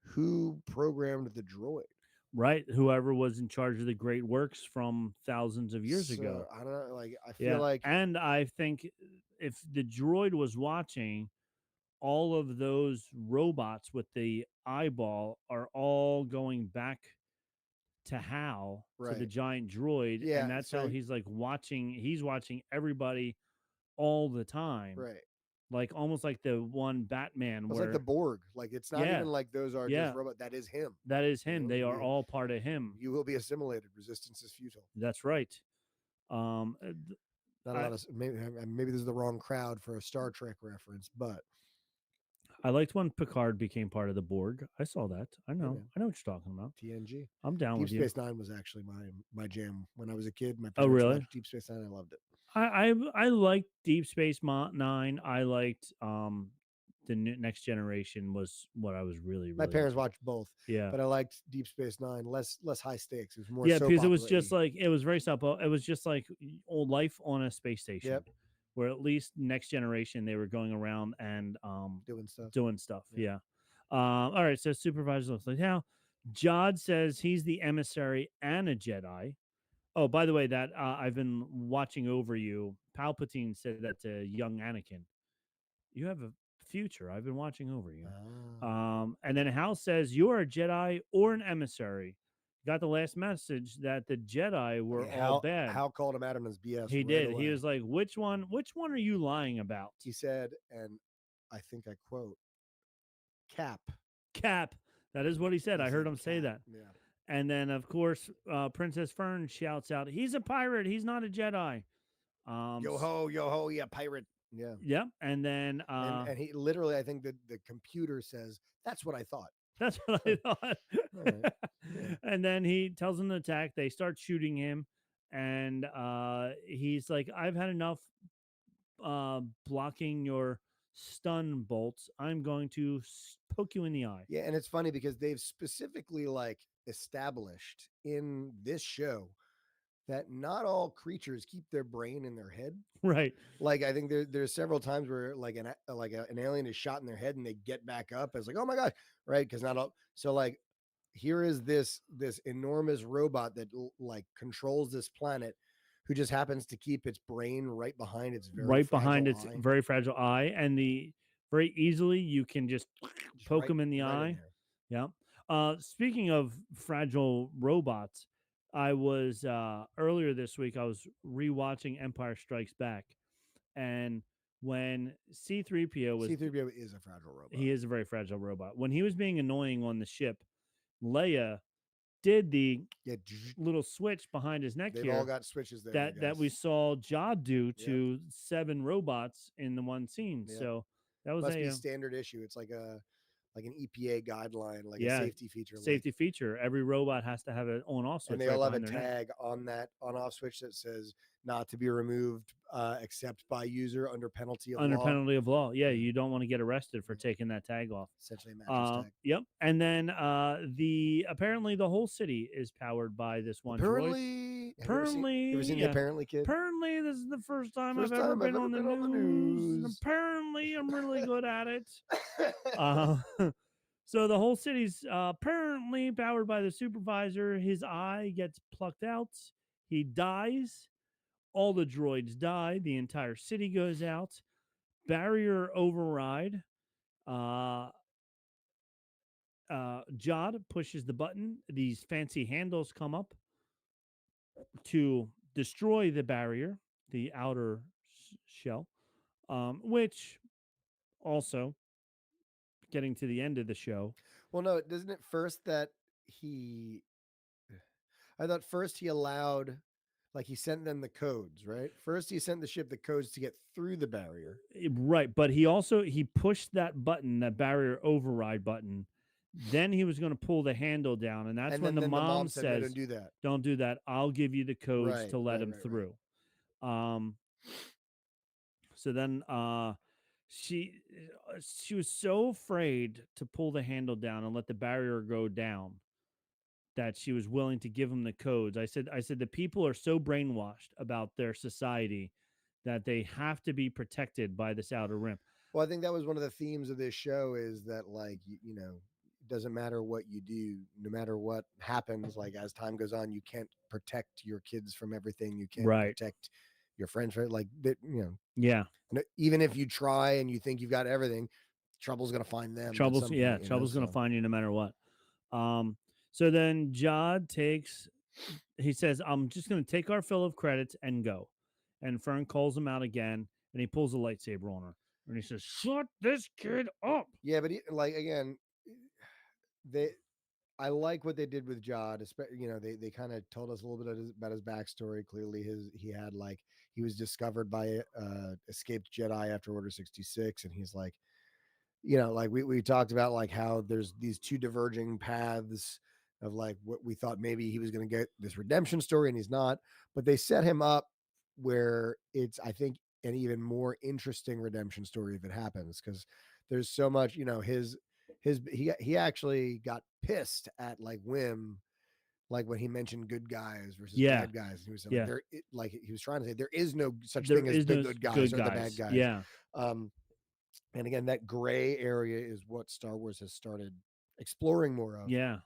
who programmed the droid? Right, whoever was in charge of the great works from thousands of years ago. I don't know, like I feel like, and I think if the droid was watching, all of those robots with the eyeball are all going back to Hal, to the giant droid, and that's how he's like watching. He's watching everybody all the time, right? Like almost like the one Batman. It's like the Borg. Like it's not even like those are just robots. That is him. That is him. They are all part of him. You will be assimilated. Resistance is futile. That's right. Not a lot of maybe this is the wrong crowd for a Star Trek reference, but I liked when Picard became part of the Borg. I saw that. I know. I know what you're talking about. TNG. I'm down with you. Deep Space Nine was actually my jam when I was a kid. My parents watched Deep Space Nine. I loved it. I liked Deep Space Nine. I liked the Next Generation was what I was really. My parents watched both. Yeah, but I liked Deep Space Nine. Less high stakes. It was more. Because it was just like it was very simple. It was just like old life on a space station. Yep. Where at least Next Generation they were going around and doing stuff. Yeah. All right. So supervisor looks like how Jod says he's the emissary and a Jedi. Oh, by the way, that I've been watching over you. Palpatine said that to young Anakin. You have a future. I've been watching over you. And then Hal says you're a Jedi or an emissary. Got the last message that the Jedi were all bad. Hal called him out on his BS. He did. He was like, "Which one are you lying about?" He said, and I think I quote, "Cap." That is what he said. I heard him say that. Yeah. And then, of course, Princess Fern shouts out, "He's a pirate. He's not a Jedi." Yo ho, you pirate. Yeah. Yep. And then, and he literally, I think that the computer says, "That's what I thought." That's what I thought. And then he tells them to attack. They start shooting him, and he's like, "I've had enough blocking your stun bolts. I'm going to poke you in the eye." Yeah, and it's funny because they've specifically like established in this show that not all creatures keep their brain in their head. Right. Like I think there's several times where like an alien is shot in their head and they get back up as like, oh my god, right? Because not all. So like here is this enormous robot that like controls this planet, who just happens to keep its brain right behind its right behind its eye. very fragile eye, and very easily you can just poke him in the eye. Yeah. Speaking of fragile robots, I was earlier this week. I was rewatching Empire Strikes Back, and when C-3PO was C-3PO is a fragile robot. He is a very fragile robot. When he was being annoying on the ship, Leia did the little switch behind his neck. They've here all got switches there. that we saw Jod do to 7 robots in the one scene. So that was must be standard issue. It's like an EPA guideline, like a safety feature. Safety feature. Every robot has to have an on-off switch, and they all have a tag on that on-off switch that says not to be removed except by user under penalty of law. Yeah, you don't want to get arrested for taking that tag off. Essentially a mattress tag. Yep. And then apparently the whole city is powered by this one droid. Apparently, you ever seen the apparently kid? Apparently, this is the first time I've ever been on the news. Apparently, I'm really good at it. So the whole city's apparently powered by the supervisor. His eye gets plucked out. He dies. All the droids die. The entire city goes out. Barrier override. Jod pushes the button. These fancy handles come up to destroy the barrier, the outer shell, which also, getting to the end of the show. Well, no, isn't it first that I thought first he allowed, like he sent them the codes, right? First he sent the ship the codes to get through the barrier. Right, but he pushed that button, that barrier override button. Then he was going to pull the handle down, and that's when the mom says, no, "Don't do that. Don't do that. I'll give you the codes to let him through." So then she was so afraid to pull the handle down and let the barrier go down that she was willing to give him the codes. I said the people are so brainwashed about their society that they have to be protected by this outer rim. Well, I think that was one of the themes of this show, is that like you know, it doesn't matter what you do, no matter what happens, like as time goes on, you can't protect your kids from everything. You can't protect your friends from like that, you know. Yeah. Even if you try and you think you've got everything, trouble's going to find them. Trouble's going to find you no matter what. So then Jod he says, I'm just going to take our fill of credits and go. And Fern calls him out again, and he pulls a lightsaber on her. And he says, shut this kid up. Yeah, but like, again, I like what they did with Jod. You know, they kind of told us a little bit about his backstory. Clearly, he was discovered by escaped Jedi after Order 66, and he's like, you know, like we talked about like how there's these two diverging paths of like what we thought maybe he was going to get this redemption story, and he's not. But they set him up where it's, I think, an even more interesting redemption story if it happens, because there's so much, you know, he actually got pissed at like Whim, like when he mentioned good guys versus bad guys. He was like, he was trying to say there is no such thing as the good guys or the bad guys. Yeah. And again, that gray area is what Star Wars has started exploring more of. Yeah.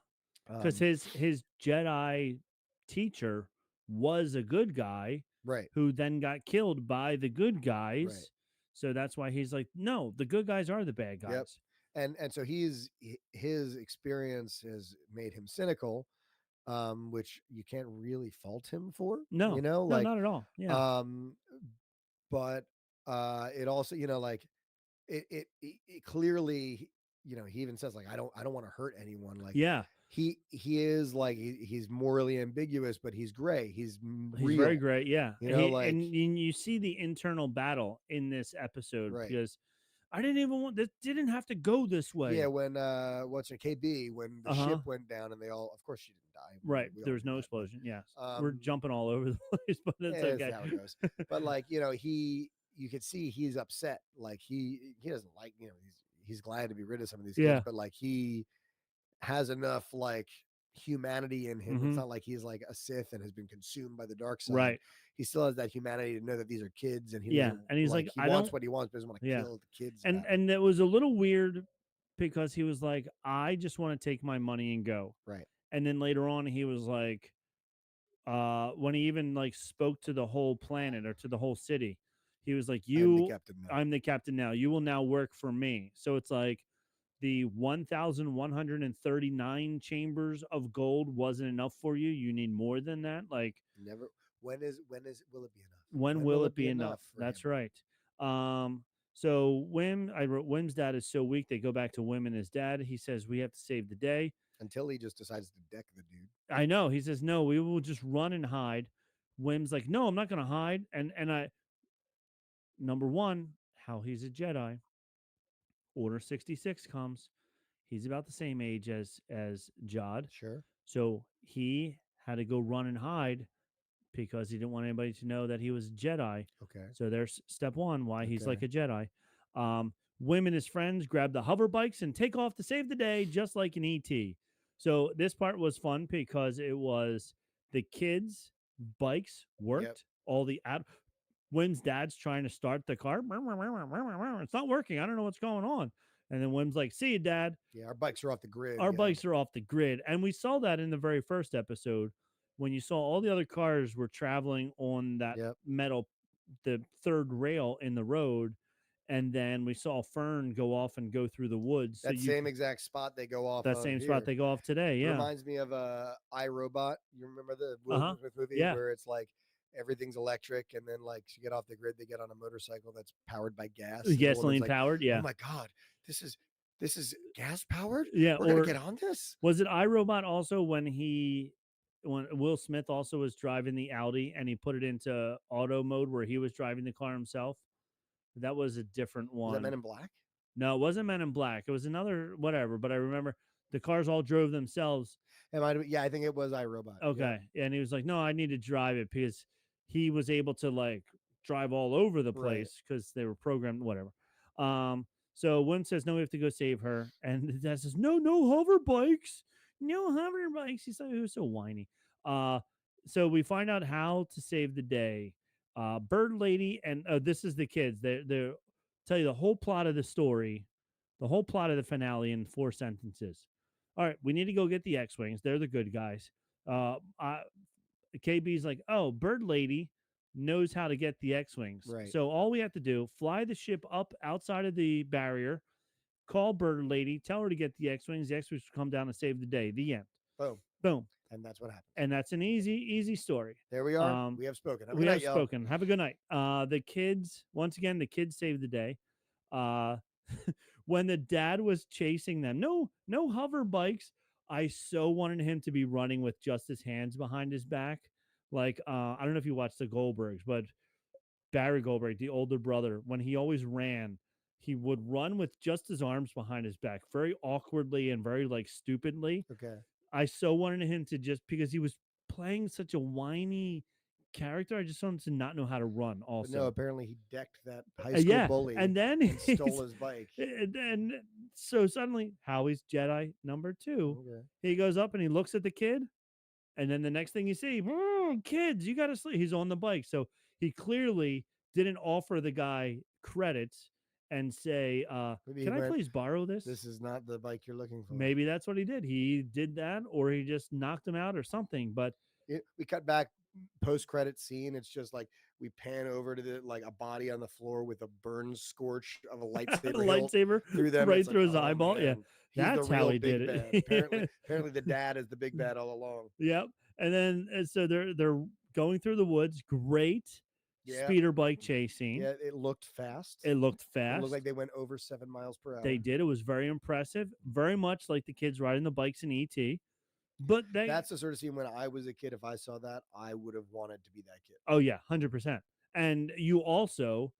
Because his Jedi teacher was a good guy, right, who then got killed by the good guys. Right. So that's why he's like, no, the good guys are the bad guys. Yep. And so his experience has made him cynical, which you can't really fault him for. No, you know, like, not at all. Yeah. But it also, you know, like it clearly, you know, he even says like, I don't want to hurt anyone. Like, yeah, he is like, he's morally ambiguous, but he's gray. He's real. Very gray. Yeah. You know, like, and you see the internal battle in this episode, because I didn't even want this. Didn't have to go this way. Yeah, when what's her KB, when the ship went down and they all, of course, she didn't die. Right, there was no explosion. Yes, we're jumping all over the place, but it's okay. That's how it goes. But like, you know, you could see he's upset. Like he doesn't like, you know, he's glad to be rid of some of these kids, but like he has enough like humanity in him. It's not like he's like a Sith and has been consumed by the dark side. Right. He still has that humanity to know that these are kids, and he and he's like, he I wants don't. what he wants, but doesn't want to kill the kids. And it was a little weird because he was like, I just want to take my money and go. Right. And then later on, he was like, when he even like spoke to the whole planet or to the whole city, he was like, I'm the captain now. You will now work for me. So it's like the 1,139 chambers of gold wasn't enough for you. You need more than that. Like, never. Will it be enough? When will it be enough? That's him? Right. So I wrote Wim's dad is so weak. They go back to Wim and his dad. He says, we have to save the day. Until he just decides to deck the dude. I know. He says, no, we will just run and hide. Wim's like, no, I'm not going to hide. And number one, how he's a Jedi. Order 66 comes. He's about the same age as Jod. Sure. So he had to go run and hide because he didn't want anybody to know that he was a Jedi. Okay. So there's step one, why he's like a Jedi. Wim and his friends grab the hover bikes and take off to save the day, just like an ET. So this part was fun because it was the kids' bikes worked. Yep. All the Wim's dad's trying to start the car. It's not working. I don't know what's going on. And then Wim's like, see you, Dad. Yeah, our bikes are off the grid. Our bikes are off the grid. And we saw that in the very first episode when you saw all the other cars were traveling on that metal, the third rail in the road. And then we saw Fern go off and go through the woods. That same exact spot they go off. That same spot they go off today. Yeah. It reminds me of iRobot. You remember the Will Smith movie where it's like everything's electric, and then like you get off the grid, they get on a motorcycle that's powered by gas. Gasoline powered. Yeah. Oh my God, this is gas powered. Yeah. We're gonna get on this. Was it iRobot also when Will Smith also was driving the Audi and he put it into auto mode where he was driving the car himself? That was a different one. Was that Men in Black? No, it wasn't Men in Black. It was another whatever. But I remember the cars all drove themselves. Yeah, I think it was iRobot. Okay. Yeah. And he was like, no, I need to drive it because he was able to like drive all over the place because they were programmed, whatever. So Wim says, no, we have to go save her. And the dad says, no hover bikes. No hover bikes. He was so whiny. So we find out how to save the day. Bird Lady and this is the kids. They're tell you the whole plot of the story, the whole plot of the finale in 4 sentences. All right, we need to go get the X-Wings. They're the good guys. KB's like, oh, Bird Lady knows how to get the X-Wings. Right. So all we have to do, fly the ship up outside of the barrier, call Bird Lady, tell her to get the X-Wings. The X-Wings will come down and save the day. The end. Boom. Boom. And that's what happened. And that's an easy story. There we are. We have spoken. We have spoken. Have a good night. The kids, once again, the kids saved the day. When the dad was chasing them, no hover bikes. I so wanted him to be running with just his hands behind his back. Like, I don't know if you watched the Goldbergs, but Barry Goldberg, the older brother, when he always ran, he would run with just his arms behind his back, very awkwardly and very like stupidly. Okay. I so wanted him to just because he was playing such a whiny character. I just wanted to not know how to run. Also, but no. Apparently, he decked that high school bully, and then stole his bike. And so suddenly, Howie's Jedi number 2. Okay. He goes up and he looks at the kid, and then the next thing you see, kids, you got to sleep. He's on the bike, so he clearly didn't offer the guy credits and say, can I please borrow this? This is not the bike you're looking for. Maybe that's what he did. He did that, or he just knocked him out or something. But we cut back post-credit scene. It's just like we pan over to the like a body on the floor with a burn scorch of a lightsaber through them, right through his eyeball. Man. Yeah, that's how he did it. Apparently the dad is the big bad all along. Yep. And then so they're going through the woods. Great. Speeder bike chase scene. Yeah, it looked fast. It looked like they went over 7 miles per hour. They did. It was very impressive. Very much like the kids riding the bikes in E.T. But that's the sort of scene when I was a kid. If I saw that, I would have wanted to be that kid. Oh, yeah, 100%. And you also,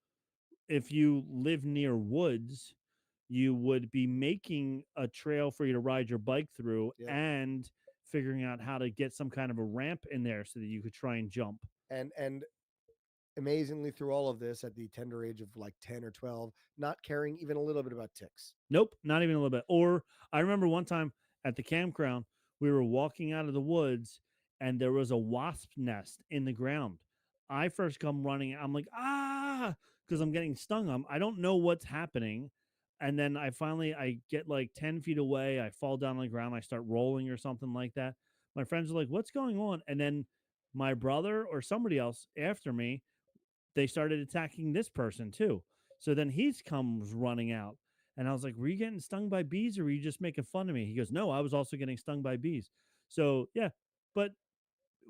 if you live near woods, you would be making a trail for you to ride your bike through and figuring out how to get some kind of a ramp in there so that you could try and jump. And amazingly, through all of this, at the tender age of like 10 or 12, not caring even a little bit about ticks. Nope, not even a little bit. Or I remember one time at the campground, We were walking out of the woods, and there was a wasp nest in the ground. I first come running. I'm like, ah, because I'm getting stung. I don't know what's happening. And then I get like 10 feet away. I fall down on the ground. I start rolling or something like that. My friends are like, what's going on? And then my brother or somebody else after me, they started attacking this person too. So then he comes running out. And I was like, were you getting stung by bees or were you just making fun of me? He goes, no, I was also getting stung by bees. So yeah, but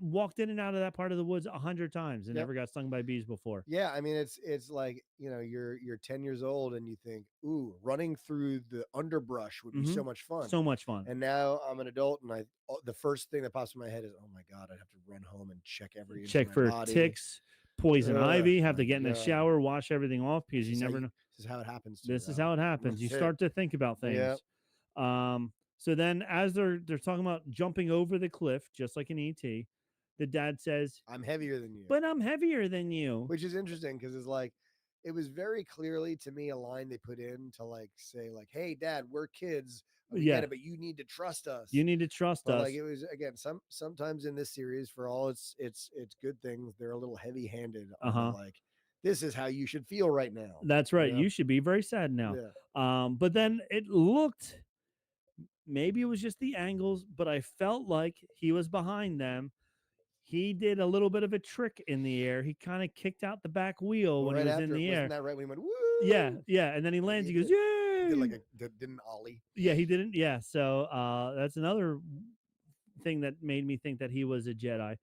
walked in and out of that part of the woods 100 times and Yep. never got stung by bees before. Yeah, I mean it's like, you're 10 years old and you think, "Ooh, running through the underbrush would be so much fun." So much fun. And now I'm an adult and the first thing that pops in my head is, "Oh my god, I'd have to run home and check every inch of Check my for body." ticks, poison ivy, have My to get in the god. shower, wash everything off because you never know. This is how it happens to This you is though. how it happens. You That's it. start to think about Yeah. things. So then as they're talking about jumping over the cliff, just like in ET, the dad says, I'm heavier than you. but I'm heavier than you. Which is interesting because it's like it was very clearly to me a line they put in to like say like, "Hey, Dad, we're kids. We get Yeah. it, but you need to trust us." You need to trust But us. like it was again, sometimes in this series, for all its good things, they're a little heavy handed on the like, this is how you should feel right now. That's right. You should be very sad now. Yeah. But then it looked, maybe it was just the angles, but I felt like he was behind them. He did a little bit of a trick in the air. He kind of kicked out the back wheel Well, when he right was in after, the wasn't air. that right when he went woo? Yeah, and then he lands. He goes, He did yay! like didn't ollie. Yeah, he didn't. Yeah, so that's another thing that made me think that he was a Jedi.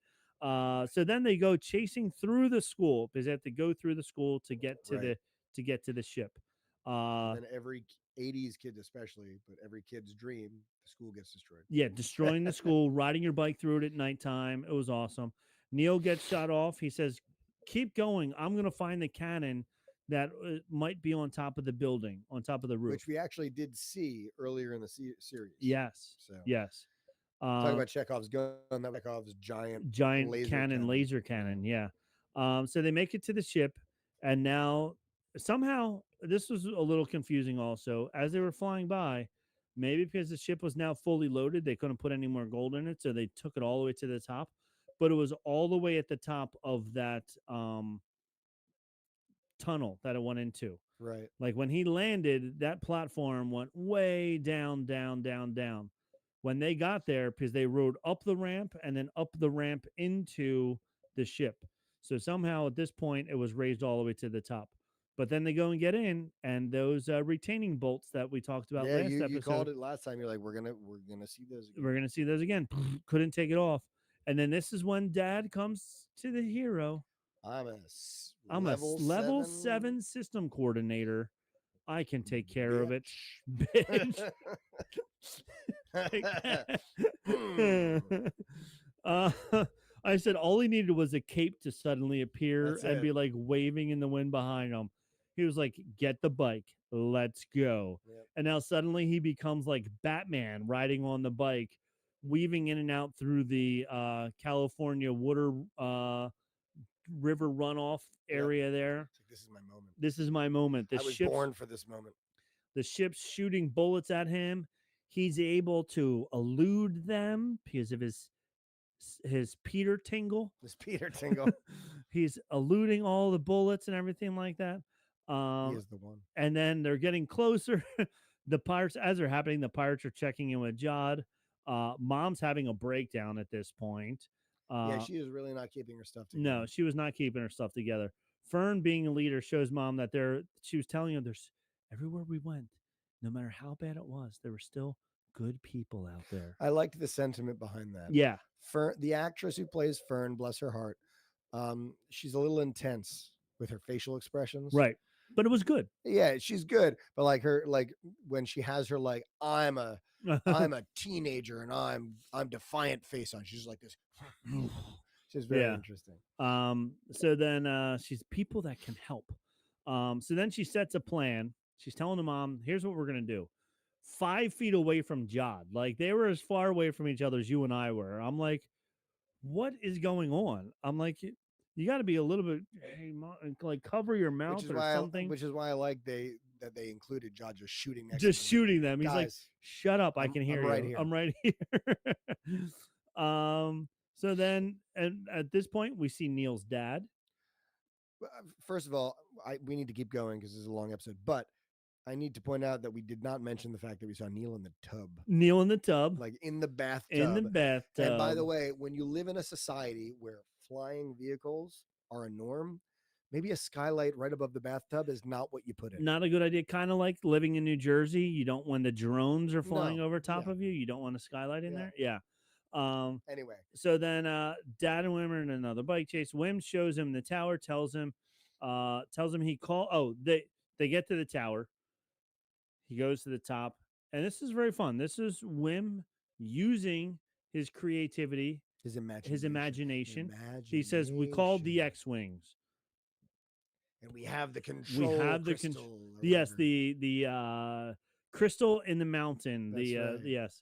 So then they go chasing through the school because they have to go through the school to get to Right. the ship. And then every 80s kid especially, but every kid's dream, the school gets destroyed. Yeah, destroying the school, riding your bike through it at nighttime. It was awesome. Neil gets shot off. He says, keep going. I'm going to find the cannon that might be on top of the building, on top of the roof. Which we actually did see earlier in the series. Yes. So yes. Talk about Chekhov's gun. That was Chekhov's giant laser cannon. Yeah. So they make it to the ship, and now somehow this was a little confusing. Also, as they were flying by, maybe because the ship was now fully loaded, they couldn't put any more gold in it, so they took it all the way to the top. But it was all the way at the top of that tunnel that it went into. Right. Like when he landed, that platform went way down, down, down, down. When they got there, because they rode up the ramp and then up the ramp into the ship. So somehow at this point, it was raised all the way to the top. But then they go and get in, and those retaining bolts that we talked about last episode. You called it last time. You're like, we're gonna see those again. We're gonna see those again. Couldn't take it off. And then this is when Dad comes to the hero. I'm a level 7 system coordinator. I can take care of it, bitch. I said all he needed was a cape to suddenly appear and be like waving in the wind behind him. He was like, get the bike, let's go. Yep. And now suddenly he becomes like Batman riding on the bike, weaving in and out through the California water river runoff area there. Like, this is my moment. This is my moment. I was born for this moment. The ship's shooting bullets at him. He's able to elude them because of his Peter tingle. His Peter tingle. He's eluding all the bullets and everything like that. He is the one. And then they're getting closer. The pirates, as they're happening, the pirates are checking in with Jod. Mom's having a breakdown at this point. Yeah, she is really not keeping her stuff together. No, she was not keeping her stuff together. Fern, being a leader, shows Mom that she was telling her there's everywhere we went, no matter how bad it was, there were still good people out there. I liked the sentiment behind that. Yeah. Fern, the actress who plays Fern, bless her heart, she's a little intense with her facial expressions. Right. But it was good. Yeah, she's good. But like when she has her like, I'm a teenager and I'm defiant face on, she's just like this. She's very interesting. So then she's people that can help. So then she sets a plan. She's telling the mom, here's what we're gonna do. 5 feet away from Jod. Like they were as far away from each other as you and I were. I'm like, what is going on? I'm like, you got to be a little bit, hey, mom, like cover your mouth or something. Which is why I like that they included Jod just shooting next just to shooting them. He's like, guys, shut up, I can hear I'm you. right here. I'm right here. So then, and at this point, we see Neil's dad. First of all, we need to keep going because this is a long episode, but I need to point out that we did not mention the fact that we saw Neil in the tub. Neil in the tub. Like in the bathtub. In the bathtub. And by the way, when you live in a society where flying vehicles are a norm, maybe a skylight right above the bathtub is not what you put in. Not a good idea. Kind of like living in New Jersey. You don't, when the drones are flying over top of you, you don't want a skylight in there. Yeah. Anyway. So then Dad and Wim are in another bike chase. Wim shows him the tower, tells him he they get to the tower. He goes to the top, and this is very fun. This is Wim using his creativity, his imagination. He says, we call the X-Wings. And we have the control. We have the crystal. Yes, the crystal in the mountain. That's right. Yes.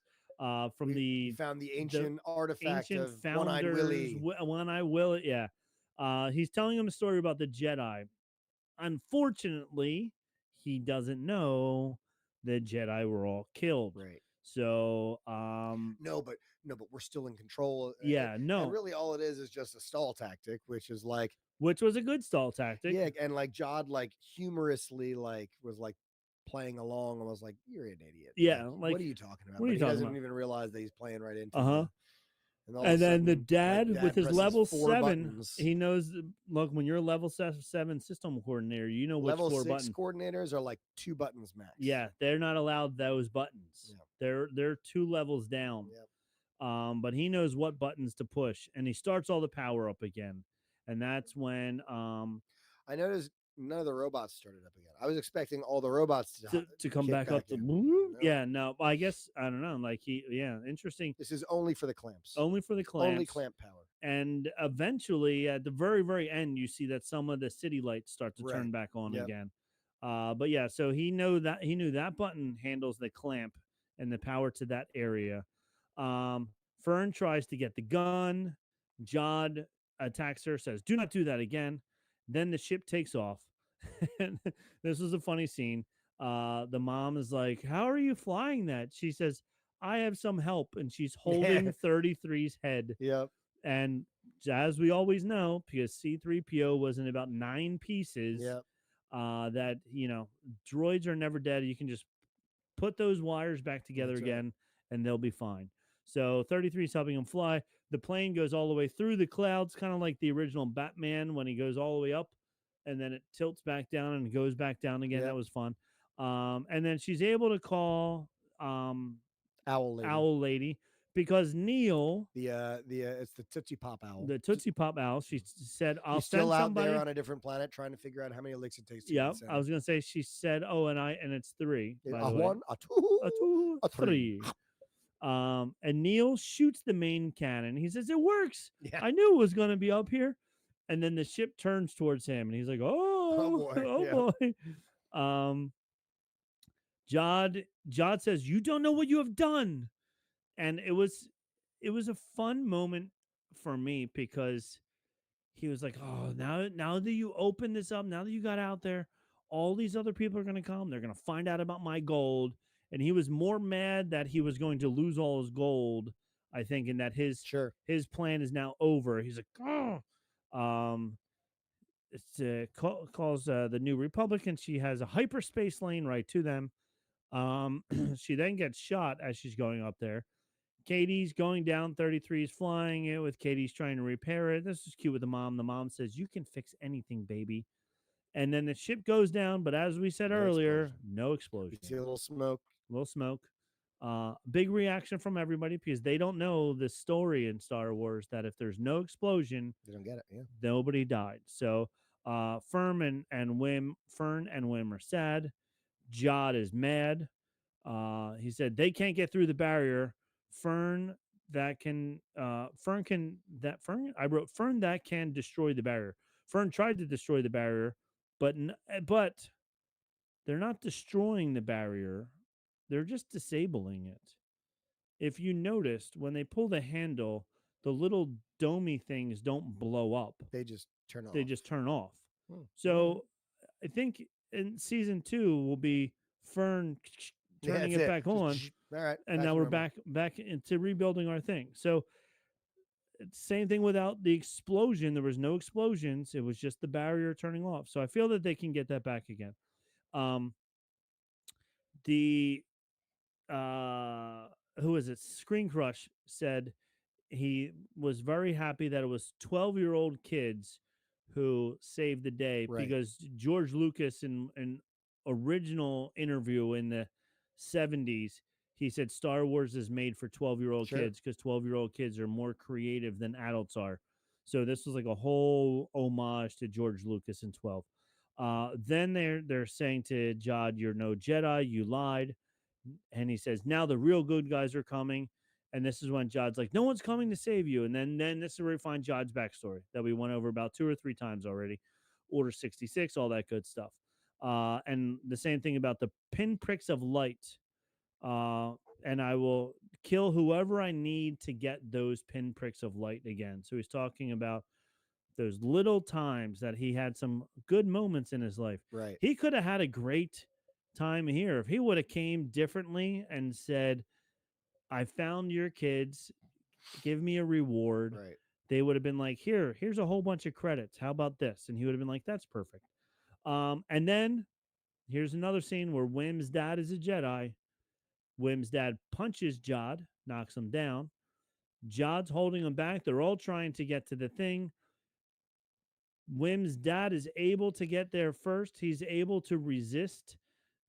We found the ancient artifact of One-Eyed Willie. One-Eyed Willie, yeah. He's telling him a story about the Jedi. Unfortunately, he doesn't know the Jedi were all killed. Right. So, no, but we're still in control. Yeah, no. And really all it is just a stall tactic, which is like, which was a good stall tactic. Yeah, and like Jod like humorously was like playing along and was like, "You're an idiot." Yeah, like what are you talking about? What are you he talking doesn't about? even realize that he's playing right into and then the dad with his level 7 buttons. He knows, look, when you're a level 7 system coordinator, you know which level 4 6 buttons. Coordinators are like 2 buttons max. Yeah, they're not allowed those buttons. Yeah. They're 2 levels down. Yep. But he knows what buttons to push, and he starts all the power up again. And that's when I noticed none of the robots started up again. I was expecting all the robots to come back up. Yeah, no, I guess, I don't know. Like interesting. This is only for the clamps. Only for the clamps. Only clamp power. And eventually, at the very, very end, you see that some of the city lights start to turn back on again. But yeah, so he knew that button handles the clamp and the power to that area. Fern tries to get the gun. Jod attacks her, says, "Do not do that again." Then the ship takes off. This was a funny scene. The mom is like, "How are you flying that?" She says, "I have some help," and she's holding 33's head. Yep. And as we always know, because C-3PO was in about 9 pieces, that droids are never dead. You can just put those wires back together again, and they'll be fine. So 33 is helping him fly. The plane goes all the way through the clouds, kind of like the original Batman when he goes all the way up, and then it tilts back down and goes back down again. That was fun. And then she's able to call Owl Lady, because Neil, it's the Tootsie Pop Owl. The Tootsie Pop Owl. She said, "I'll send still somebody out there on a different planet trying to figure out how many licks it takes to get I was gonna say, she said, and it's 3. By the way. 1, a 2, a 3. And Neil shoots the main cannon. He says, "It works. Yeah. I knew it was gonna be up here." And then the ship turns towards him, and he's like, "Oh boy." Jod says, "You don't know what you have done." And it was a fun moment for me, because he was like, "Oh, now that you open this up, now that you got out there, all these other people are going to come. They're going to find out about my gold." And he was more mad that he was going to lose all his gold, I think, and that his plan is now over. He's like, "Oh." Calls the New Republic, and she has a hyperspace lane right to them. She then gets shot as she's going up there. Katie's going down. 33 is flying it with Katie's trying to repair it. This is cute with the mom. The mom says, "You can fix anything, baby." And then the ship goes down, but as we said earlier, no explosion. You see a little smoke. Big reaction from everybody, because they don't know the story in Star Wars that if there's no explosion, they don't get it. Yeah. Nobody died. So Fern and Wim are sad. Jod is mad. He said they can't get through the barrier. Fern that can destroy the barrier. Fern tried to destroy the barrier, but they're not destroying the barrier. They're just disabling it. If you noticed, when they pull the handle, the little domey things don't blow up. They just turn off. So I think in season 2 will be Fern turning it back on. All right, and now we're back into rebuilding our thing. So same thing without the explosion. There was no explosions. It was just the barrier turning off. So I feel that they can get that back again. The who is it? Screen Crush said he was very happy that it was 12-year-old kids who saved the day because George Lucas in an original interview in the 70s, he said Star Wars is made for 12-year-old kids because 12-year-old kids are more creative than adults are. So this was like a whole homage to George Lucas in 12. Then they're saying to Jod, "You're no Jedi. You lied." And he says, "Now the real good guys are coming." And this is when Jod's like, "No one's coming to save you." And then this is where we find Jod's backstory that we went over about 2 or 3 times already. Order 66, all that good stuff. And the same thing about the pinpricks of light. And I will kill whoever I need to get those pinpricks of light again. So he's talking about those little times that he had some good moments in his life. Right. He could have had a great time here if he would have came differently and said, "I found your kids, give me a reward." Right. They would have been like, here's a whole bunch of credits. How about this? And he would have been like, "That's perfect." And then here's another scene where Wim's dad is a Jedi. Wim's dad punches Jod, knocks him down. Jod's holding him back. They're all trying to get to the thing. Wim's dad is able to get there first. He's able to resist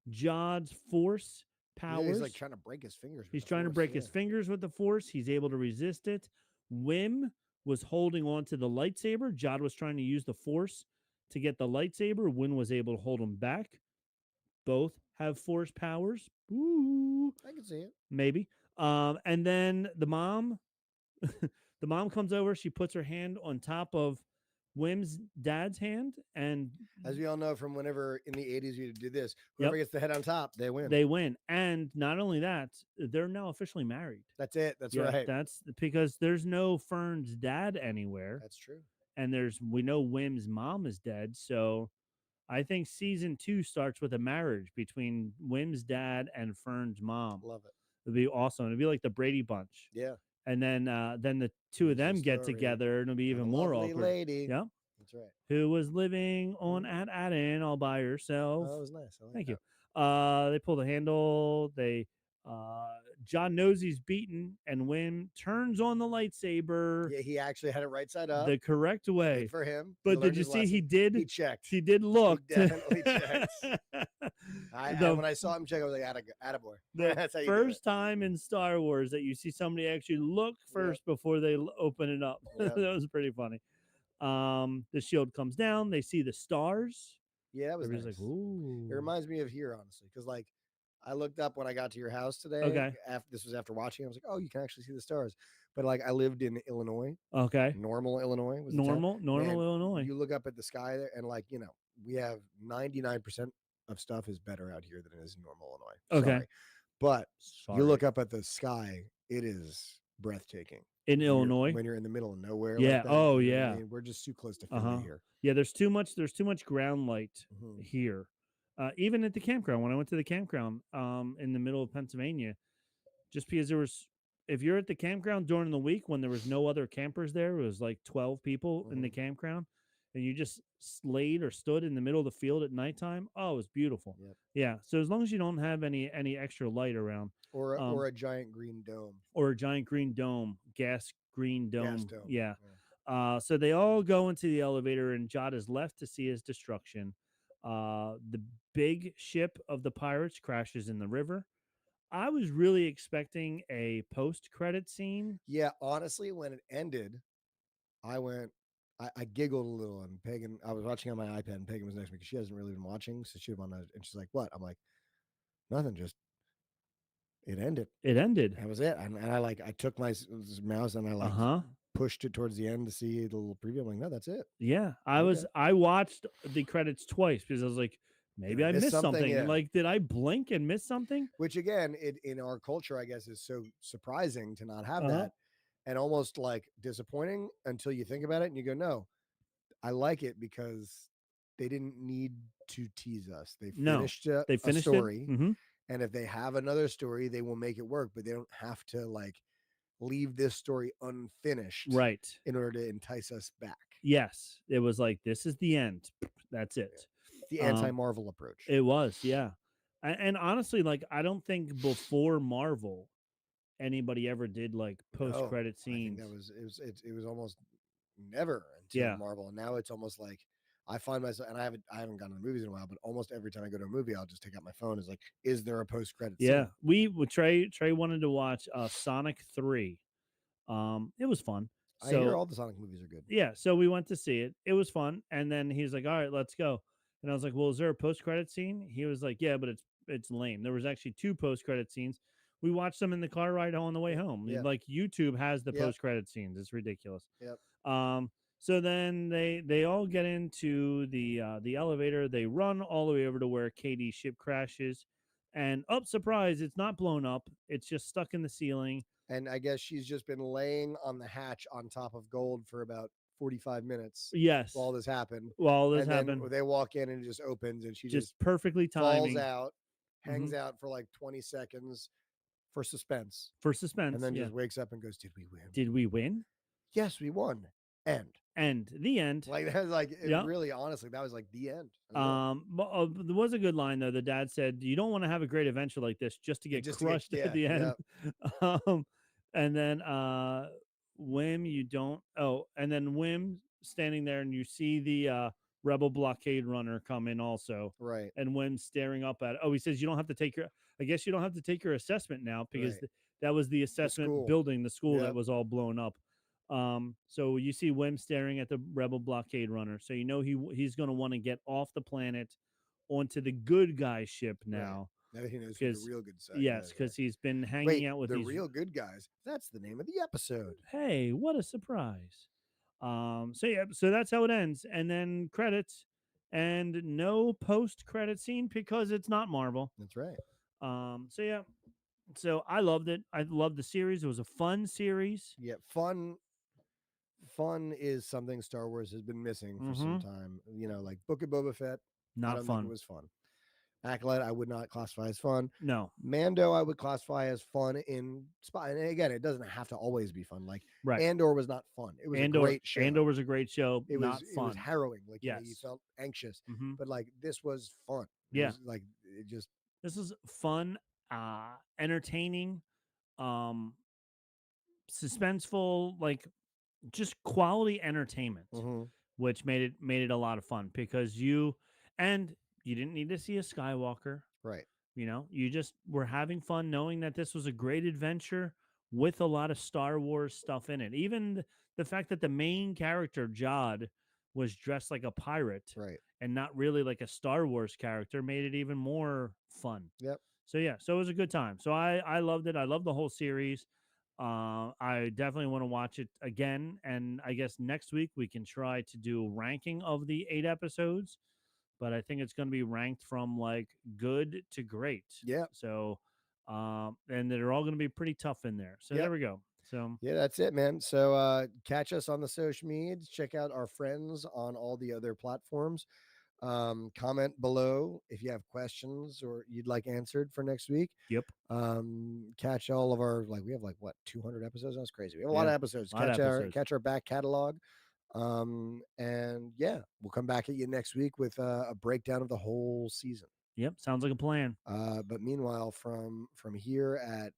Jod's force powers. Yeah, he's like trying to break his fingers. He's trying to break his fingers with the force. He's able to resist it. Wim was holding on to the lightsaber. Jod was trying to use the force to get the lightsaber. Wim was able to hold him back. Both have force powers. Ooh. I can see it. Maybe. And then the mom, the mom comes over. She puts her hand on top of Wim's dad's hand, and as we all know from whenever in the 80s you do this, whoever gets the head on top, they win. They win. And not only that, they're now officially married. That's it. That's right. That's because there's no Fern's dad anywhere. That's true. And we know Wim's mom is dead, so I think season 2 starts with a marriage between Wim's dad and Fern's mom. Love it. It'd be awesome. It'd be like the Brady Bunch. Yeah. And then the two of them get together, and it'll be even more awkward. Lady. Yeah. That's right. Who was living on at Aden all by herself. Oh, that was nice. Thank you. They pull the handle. John knows he's beaten, and Wim turns on the lightsaber. Yeah, he actually had it right side up. The correct way. Good for him. But did you see he did? He checked. He did look. He definitely checked. When I saw him check, I was like, attaboy. That's the first time in Star Wars that you see somebody actually look first before they open it up. That was pretty funny. The shield comes down. They see the stars. Yeah, that was nice. Like, ooh. It reminds me of here, honestly, because like I looked up when I got to your house today. Okay. This was after watching. I was like, oh, you can actually see the stars. But like I lived in Illinois. Okay. Normal Illinois. Normal Illinois. You look up at the sky there, and like, we have 99% of stuff is better out here than it is in normal Illinois. Okay. Sorry. But you look up at the sky, it is breathtaking. In Illinois, when you're in the middle of nowhere. Yeah. Like that, oh, yeah. I mean, we're just too close to Philly here. Yeah. There's too much ground light here. Even at the campground, when I went to the campground in the middle of Pennsylvania, just because if you're at the campground during the week when there was no other campers there, it was like 12 people in the campground, and you just laid or stood in the middle of the field at nighttime. Oh, it was beautiful. Yep. Yeah. So as long as you don't have any extra light around, or a giant green dome, gas green dome. Gas dome. Yeah. So they all go into the elevator, and Jod is left to see his destruction. The big ship of the pirates crashes in the river. I was really expecting a post-credit scene. Yeah, honestly, when it ended, I giggled a little, and Pagan, I was watching on my iPad, and Pagan was next to me because she hasn't really been watching, so she was on, and she's like, "What?" I'm like, "Nothing, just it ended. It ended. That was it." And I took my mouse and I pushed it towards the end to see the little preview. I'm like, "No, that's it." Yeah, I watched the credits twice because I was like, maybe I missed something. Yeah. Like, did I blink and miss something? Which again, in our culture, I guess, is so surprising to not have that, and almost like disappointing until you think about it and you go, "No, I like it because they didn't need to tease us. They No, finished they a finished it. story, and if they have another story, they will make it work. But they don't have to like leave this story unfinished, Right. in order to entice us back. Yes, it was like this is the end. That's it. The anti-Marvel approach. It was, yeah. And honestly, like I don't think before Marvel anybody ever did like post credit scenes. I think it was almost never until Marvel, and now it's almost like I find myself, and I haven't gone to the movies in a while, but almost every time I go to a movie, I'll just take out my phone. Is like, is there a post credit scene? Yeah, we Trey wanted to watch Sonic 3. It was fun. I hear all the Sonic movies are good. Yeah, so we went to see it. It was fun, and then he's like, "All right, let's go." And I was like, "Well, is there a post credit scene?" He was like, "Yeah, but it's lame." There was actually 2 post credit scenes. We watched them in the car ride on the way home. Yeah. Like YouTube has the post credit scenes. It's ridiculous. Yep. So then they all get into the elevator. They run all the way over to where Katie's ship crashes, and surprise, it's not blown up. It's just stuck in the ceiling. And I guess she's just been laying on the hatch on top of Gold for about 45 minutes. Yes. While this happened. Then they walk in and it just opens, and she just perfectly timing. falls out, hangs out for like 20 seconds for suspense. And then just wakes up and goes, "Did we win? Did we win? Yes, we won." End. The end. Like that was like really, honestly, that was like the end. But there was a good line though. The dad said, "You don't want to have a great adventure like this just to get crushed at the end." And then Wim, you don't. Oh, and then Wim standing there, and you see the rebel blockade runner come in also. Right. And Wim staring up at it. Oh, he says you don't have to take your. I guess you don't have to take your assessment now because that was the assessment building, the school that was all blown up. So you see Wim staring at the rebel blockade runner. So you know he's going to want to get off the planet onto the good guy ship now. Now he knows who the real good side. Yes, because he's been hanging out with the these real good guys. That's the name of the episode. Hey, what a surprise! So that's how it ends, and then credits, and no post-credit scene because it's not Marvel. That's right. So I loved it. I loved the series. It was a fun series. Yeah, fun is something Star Wars has been missing for some time. You know, like Book of Boba Fett. Not I don't fun. think it was fun. Acolyte, I would not classify as fun. No. Mando, I would classify as fun in spot. And again, it doesn't have to always be fun. Like right. Andor was not fun. It was a great show. Andor was a great show. It was fun. It was harrowing. Like you felt anxious. But like this was fun. It was, like it just. This is fun, entertaining, suspenseful, like just quality entertainment, which made it a lot of fun because you didn't need to see a Skywalker. Right. You know, you just were having fun knowing that this was a great adventure with a lot of Star Wars stuff in it. Even the fact that the main character, Jod, was dressed like a pirate and not really like a Star Wars character made it even more fun. Yep. So it was a good time. So I loved it. I loved the whole series. I definitely want to watch it again. And I guess next week we can try to do a ranking of the 8 episodes. But I think it's going to be ranked from like good to great. Yeah. So, and they're all going to be pretty tough in there. So there we go. So yeah, that's it, man. So catch us on the social medias. Check out our friends on all the other platforms. Comment below if you have questions or you'd like answered for next week. Yep. Catch all of our we have 200 episodes. That's crazy. We have a lot of episodes. Catch our back catalog. And yeah, we'll come back at you next week with a breakdown of the whole season. Yep, sounds like a plan. But meanwhile, from here at